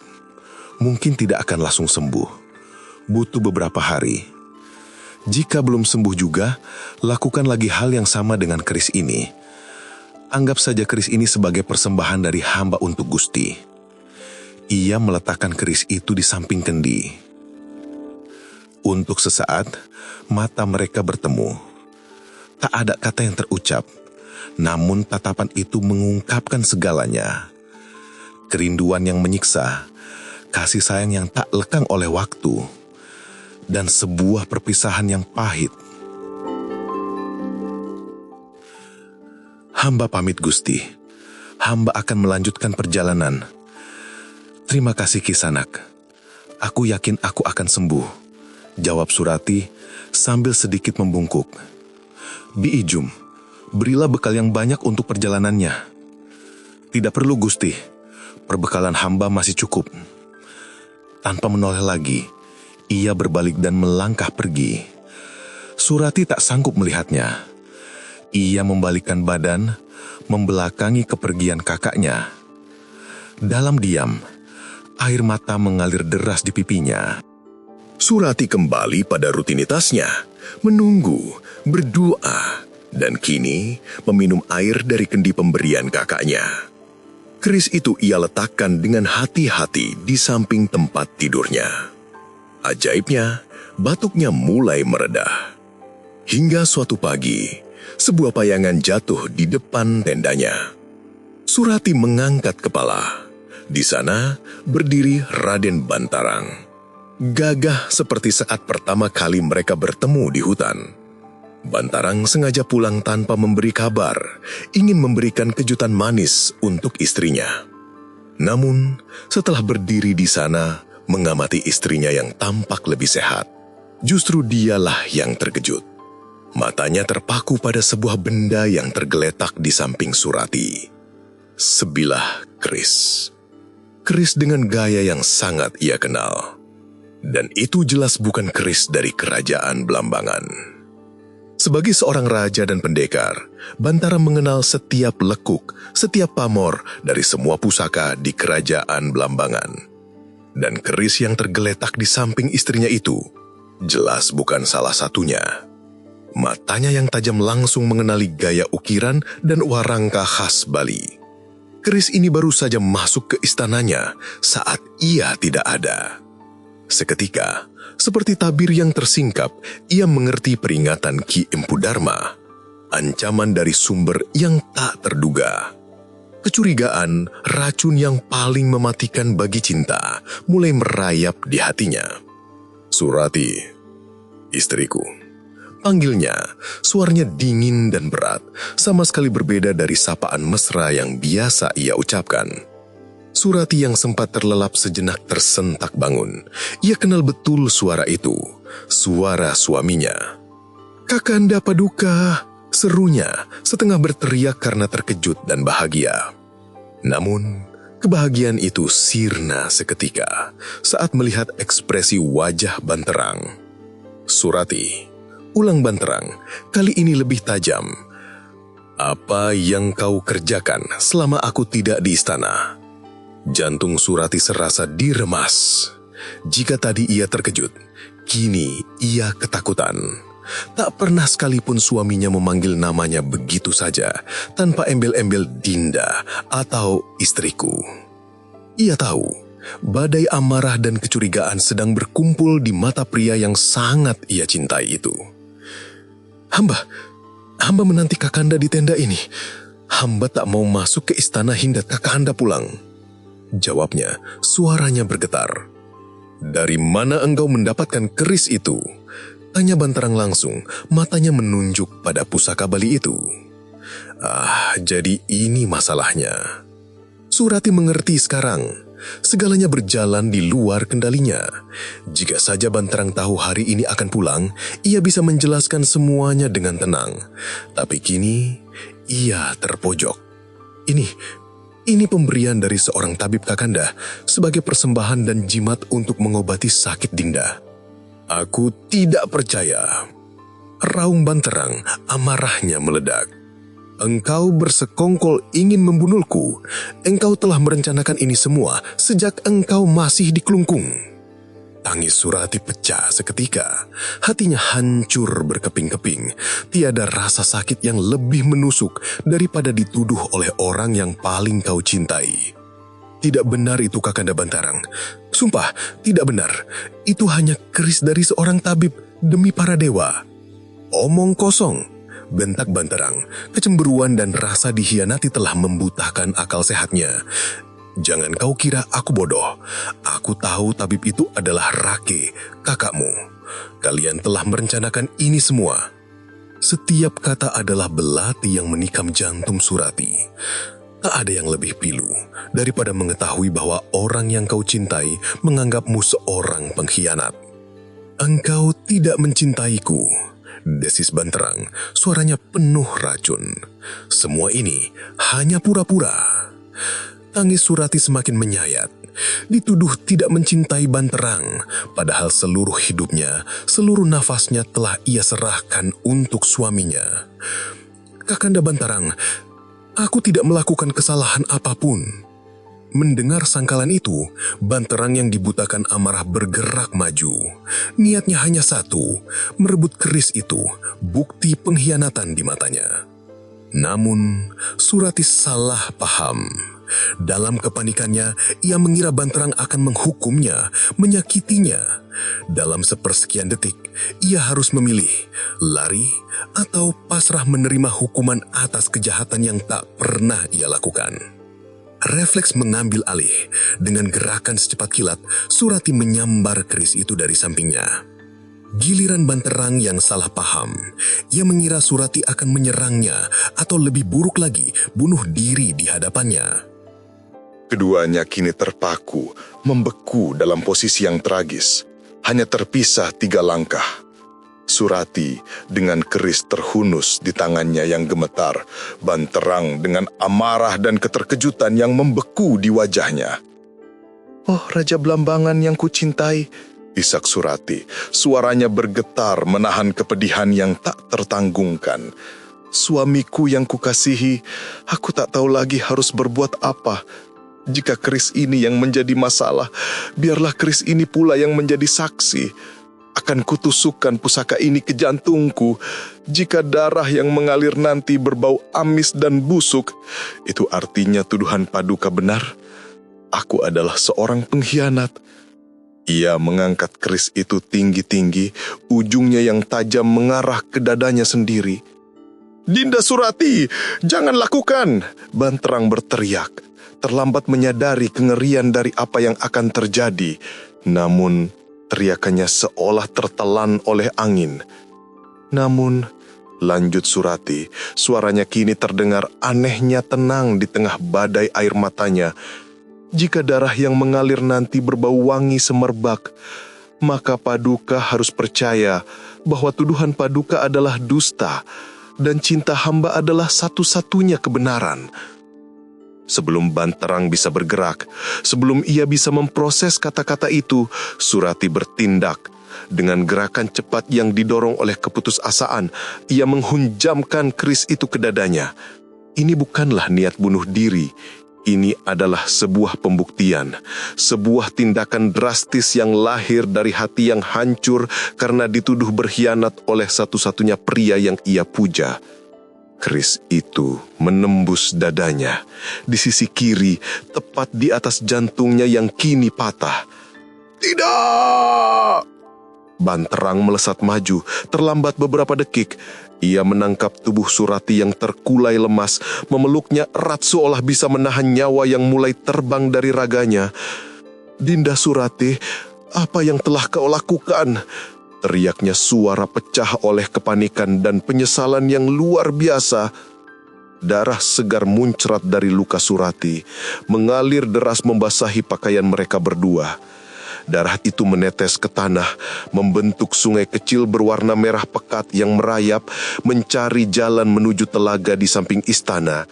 Mungkin tidak akan langsung sembuh. Butuh beberapa hari. Jika belum sembuh juga, lakukan lagi hal yang sama dengan keris ini. Anggap saja keris ini sebagai persembahan dari hamba untuk Gusti. Ia meletakkan keris itu di samping kendi. Untuk sesaat, mata mereka bertemu. Tak ada kata yang terucap, namun tatapan itu mengungkapkan segalanya. Kerinduan yang menyiksa, kasih sayang yang tak lekang oleh waktu, dan sebuah perpisahan yang pahit. Hamba pamit Gusti, hamba akan melanjutkan perjalanan. Terima kasih Kisanak, aku yakin aku akan sembuh, jawab Surati sambil sedikit membungkuk. Bi Ijum, berilah bekal yang banyak untuk perjalanannya. Tidak perlu Gusti, perbekalan hamba masih cukup. Tanpa menoleh lagi, ia berbalik dan melangkah pergi. Surati tak sanggup melihatnya. Ia membalikkan badan, membelakangi kepergian kakaknya. Dalam diam, air mata mengalir deras di pipinya. Surati kembali pada rutinitasnya, menunggu, berdoa, dan kini meminum air dari kendi pemberian kakaknya. Keris itu ia letakkan dengan hati-hati di samping tempat tidurnya. Ajaibnya, batuknya mulai meredah. Hingga suatu pagi, sebuah bayangan jatuh di depan tendanya. Surati mengangkat kepala. Di sana berdiri Raden Bantarang. Gagah seperti saat pertama kali mereka bertemu di hutan. Bantarang sengaja pulang tanpa memberi kabar, ingin memberikan kejutan manis untuk istrinya. Namun, setelah berdiri di sana, mengamati istrinya yang tampak lebih sehat, justru dialah yang terkejut. Matanya terpaku pada sebuah benda yang tergeletak di samping Surati. Sebilah keris. Keris dengan gaya yang sangat ia kenal. Dan itu jelas bukan keris dari kerajaan Blambangan. Sebagai seorang raja dan pendekar, Bantara mengenal setiap lekuk, setiap pamor dari semua pusaka di kerajaan Blambangan. Dan keris yang tergeletak di samping istrinya itu, jelas bukan salah satunya. Matanya yang tajam langsung mengenali gaya ukiran dan warangka khas Bali. Keris ini baru saja masuk ke istananya saat ia tidak ada. Seketika, seperti tabir yang tersingkap, ia mengerti peringatan Ki Empu Dharma. Ancaman dari sumber yang tak terduga. Kecurigaan, racun yang paling mematikan bagi cinta, mulai merayap di hatinya. Surati, istriku. Panggilnya, suaranya dingin dan berat, sama sekali berbeda dari sapaan mesra yang biasa ia ucapkan. Surati yang sempat terlelap sejenak tersentak bangun. Ia kenal betul suara itu, suara suaminya. "Kakanda Paduka," serunya, setengah berteriak karena terkejut dan bahagia. Namun, kebahagiaan itu sirna seketika saat melihat ekspresi wajah Banterang. "Surati," ulang Banterang, kali ini lebih tajam. "Apa yang kau kerjakan selama aku tidak di istana?" Jantung Surati serasa diremas. Jika tadi ia terkejut, kini ia ketakutan. Tak pernah sekalipun suaminya memanggil namanya begitu saja, tanpa embel-embel Dinda atau istriku. Ia tahu, badai amarah dan kecurigaan sedang berkumpul di mata pria yang sangat ia cintai itu. Hamba menanti Kakanda di tenda ini. Hamba tak mau masuk ke istana hingga Kakanda pulang." Jawabnya, suaranya bergetar. "Dari mana engkau mendapatkan keris itu?" tanya Banterang langsung, matanya menunjuk pada pusaka Bali itu. Jadi ini masalahnya. Surati mengerti sekarang. Segalanya berjalan di luar kendalinya. Jika saja Banterang tahu hari ini akan pulang, ia bisa menjelaskan semuanya dengan tenang. Tapi kini, ia terpojok. Ini pemberian dari seorang tabib Kakanda sebagai persembahan dan jimat untuk mengobati sakit Dinda. "Aku tidak percaya." Raung Banterang, amarahnya meledak. "Engkau bersekongkol ingin membunuhku. Engkau telah merencanakan ini semua sejak engkau masih di Kelungkung." Tangis Surati pecah seketika. Hatinya hancur berkeping-keping. Tiada rasa sakit yang lebih menusuk daripada dituduh oleh orang yang paling kau cintai. Tidak benar itu Kakanda Bantarang. Sumpah, tidak benar. Itu hanya keris dari seorang tabib demi para dewa. Omong kosong, bentak Bantarang. Kecemburuan dan rasa dikhianati telah membutahkan akal sehatnya. Jangan kau kira aku bodoh. Aku tahu tabib itu adalah Rake, kakakmu. Kalian telah merencanakan ini semua. Setiap kata adalah belati yang menikam jantung Surati. Tak ada yang lebih pilu daripada mengetahui bahwa orang yang kau cintai menganggapmu seorang pengkhianat. Engkau tidak mencintaiku, desis Banterang, suaranya penuh racun. Semua ini hanya pura-pura. Tangis Surati semakin menyayat. Dituduh tidak mencintai Banterang, padahal seluruh hidupnya, seluruh nafasnya telah ia serahkan untuk suaminya. Kakanda Bantarang, aku tidak melakukan kesalahan apapun. Mendengar sangkalan itu, Banterang yang dibutakan amarah bergerak maju. Niatnya hanya satu, merebut keris itu, bukti pengkhianatan di matanya. Namun, Surati salah paham. Dalam kepanikannya, ia mengira Banterang akan menghukumnya, menyakitinya. Dalam sepersekian detik, ia harus memilih, lari atau pasrah menerima hukuman atas kejahatan yang tak pernah ia lakukan. Refleks mengambil alih. Dengan gerakan secepat kilat, Surati menyambar keris itu dari sampingnya. Giliran Banterang yang salah paham. Ia mengira Surati akan menyerangnya atau lebih buruk lagi, bunuh diri di hadapannya. Keduanya kini terpaku, membeku dalam posisi yang tragis. Hanya terpisah 3 langkah. Surati dengan keris terhunus di tangannya yang gemetar. Banterang dengan amarah dan keterkejutan yang membeku di wajahnya. "Oh, Raja Blambangan yang kucintai," isak Surati. Suaranya bergetar menahan kepedihan yang tak tertanggungkan. "Suamiku yang kukasihi, aku tak tahu lagi harus berbuat apa. Jika keris ini yang menjadi masalah, biarlah keris ini pula yang menjadi saksi. Akan kutusukkan pusaka ini ke jantungku. Jika darah yang mengalir nanti berbau amis dan busuk, itu artinya tuduhan Paduka benar. Aku adalah seorang pengkhianat." Ia mengangkat keris itu tinggi-tinggi, ujungnya yang tajam mengarah ke dadanya sendiri. "Dinda Surati, jangan lakukan!" Banterang berteriak. Terlambat menyadari kengerian dari apa yang akan terjadi. Namun, teriakannya seolah tertelan oleh angin. "Namun," lanjut Surati, suaranya kini terdengar anehnya tenang di tengah badai air matanya. "Jika darah yang mengalir nanti berbau wangi semerbak, maka Paduka harus percaya bahwa tuduhan Paduka adalah dusta dan cinta hamba adalah satu-satunya kebenaran." Sebelum Banterang bisa bergerak, sebelum ia bisa memproses kata-kata itu, Surati bertindak. Dengan gerakan cepat yang didorong oleh keputusasaan, ia menghunjamkan keris itu ke dadanya. Ini bukanlah niat bunuh diri. Ini adalah sebuah pembuktian, sebuah tindakan drastis yang lahir dari hati yang hancur karena dituduh berkhianat oleh satu-satunya pria yang ia puja. Keris itu menembus dadanya, di sisi kiri, tepat di atas jantungnya yang kini patah. "Tidak!" Banterang melesat maju, terlambat beberapa detik. Ia menangkap tubuh Surati yang terkulai lemas, memeluknya erat seolah bisa menahan nyawa yang mulai terbang dari raganya. "Dinda Surati, apa yang telah kau lakukan?" Teriaknya suara pecah oleh kepanikan dan penyesalan yang luar biasa. Darah segar muncrat dari luka Surati, mengalir deras membasahi pakaian mereka berdua. Darah itu menetes ke tanah, membentuk sungai kecil berwarna merah pekat yang merayap, mencari jalan menuju telaga di samping istana.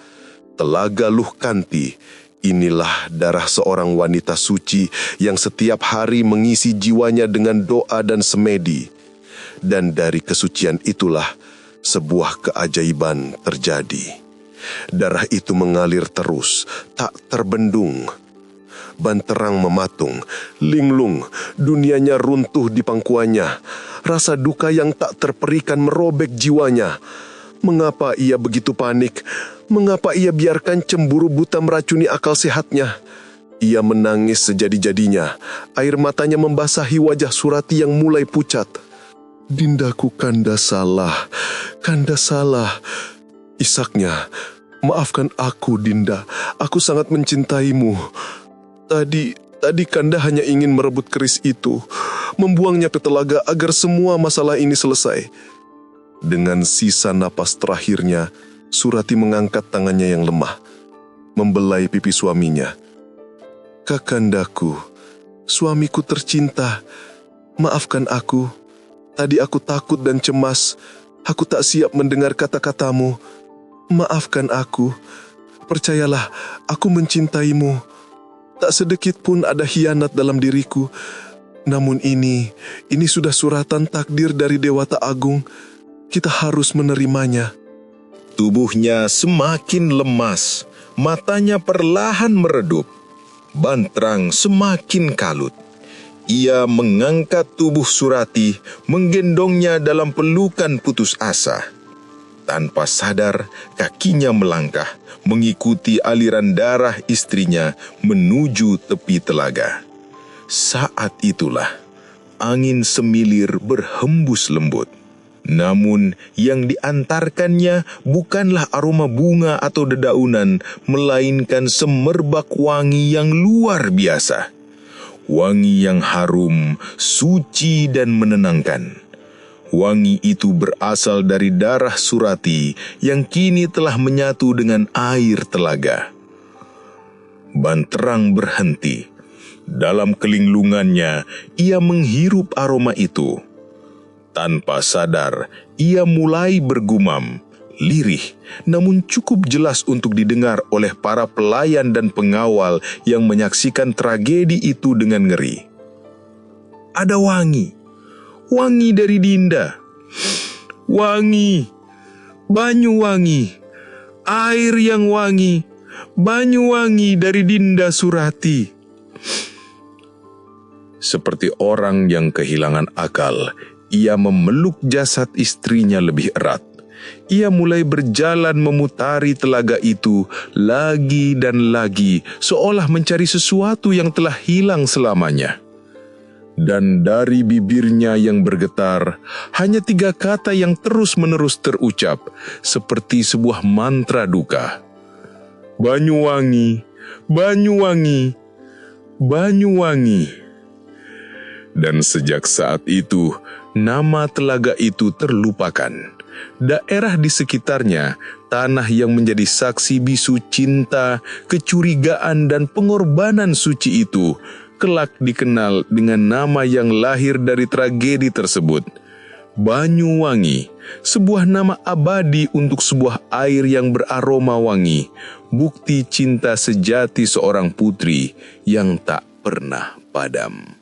Telaga Luhkanti. Inilah darah seorang wanita suci yang setiap hari mengisi jiwanya dengan doa dan semedi. Dan dari kesucian itulah sebuah keajaiban terjadi. Darah itu mengalir terus, tak terbendung. Banterang mematung, linglung, dunianya runtuh di pangkuannya. Rasa duka yang tak terperikan merobek jiwanya. Mengapa ia begitu panik? Mengapa ia biarkan cemburu buta meracuni akal sehatnya? Ia menangis sejadi-jadinya. Air matanya membasahi wajah Surati yang mulai pucat. Dindaku, Kanda salah. Kanda salah. Isaknya, maafkan aku, Dinda. Aku sangat mencintaimu. Tadi Kanda hanya ingin merebut keris itu, membuangnya ke telaga agar semua masalah ini selesai. Dengan sisa napas terakhirnya, Surati mengangkat tangannya yang lemah, membelai pipi suaminya. Kakandaku, suamiku tercinta, maafkan aku. Tadi aku takut dan cemas, aku tak siap mendengar kata-katamu. Maafkan aku, percayalah, aku mencintaimu. Tak sedikit pun ada hianat dalam diriku. Namun ini sudah suratan takdir dari Dewata Agung. Kita harus menerimanya. Tubuhnya semakin lemas, matanya perlahan meredup. Banterang semakin kalut. Ia mengangkat tubuh Surati, menggendongnya dalam pelukan putus asa. Tanpa sadar, kakinya melangkah, mengikuti aliran darah istrinya menuju tepi telaga. Saat itulah, angin semilir berhembus lembut. Namun, yang diantarkannya bukanlah aroma bunga atau dedaunan, melainkan semerbak wangi yang luar biasa. Wangi yang harum, suci dan menenangkan. Wangi itu berasal dari darah Surati yang kini telah menyatu dengan air telaga. Banterang berhenti. Dalam kelinglungannya, ia menghirup aroma itu. Tanpa sadar, ia mulai bergumam, lirih, namun cukup jelas untuk didengar oleh para pelayan dan pengawal yang menyaksikan tragedi itu dengan ngeri. Ada wangi. Wangi dari Dinda. Wangi. Banyu wangi. Air yang wangi. Banyu wangi dari Dinda Surati. Seperti orang yang kehilangan akal, ia memeluk jasad istrinya lebih erat. Ia mulai berjalan memutari telaga itu lagi dan lagi, seolah mencari sesuatu yang telah hilang selamanya. Dan dari bibirnya yang bergetar, hanya 3 kata yang terus-menerus terucap, seperti sebuah mantra duka. Banyuwangi, Banyuwangi, Banyuwangi. Dan sejak saat itu, nama telaga itu terlupakan. Daerah di sekitarnya, tanah yang menjadi saksi bisu cinta, kecurigaan dan pengorbanan suci itu, kelak dikenal dengan nama yang lahir dari tragedi tersebut. Banyuwangi, sebuah nama abadi untuk sebuah air yang beraroma wangi, bukti cinta sejati seorang putri yang tak pernah padam.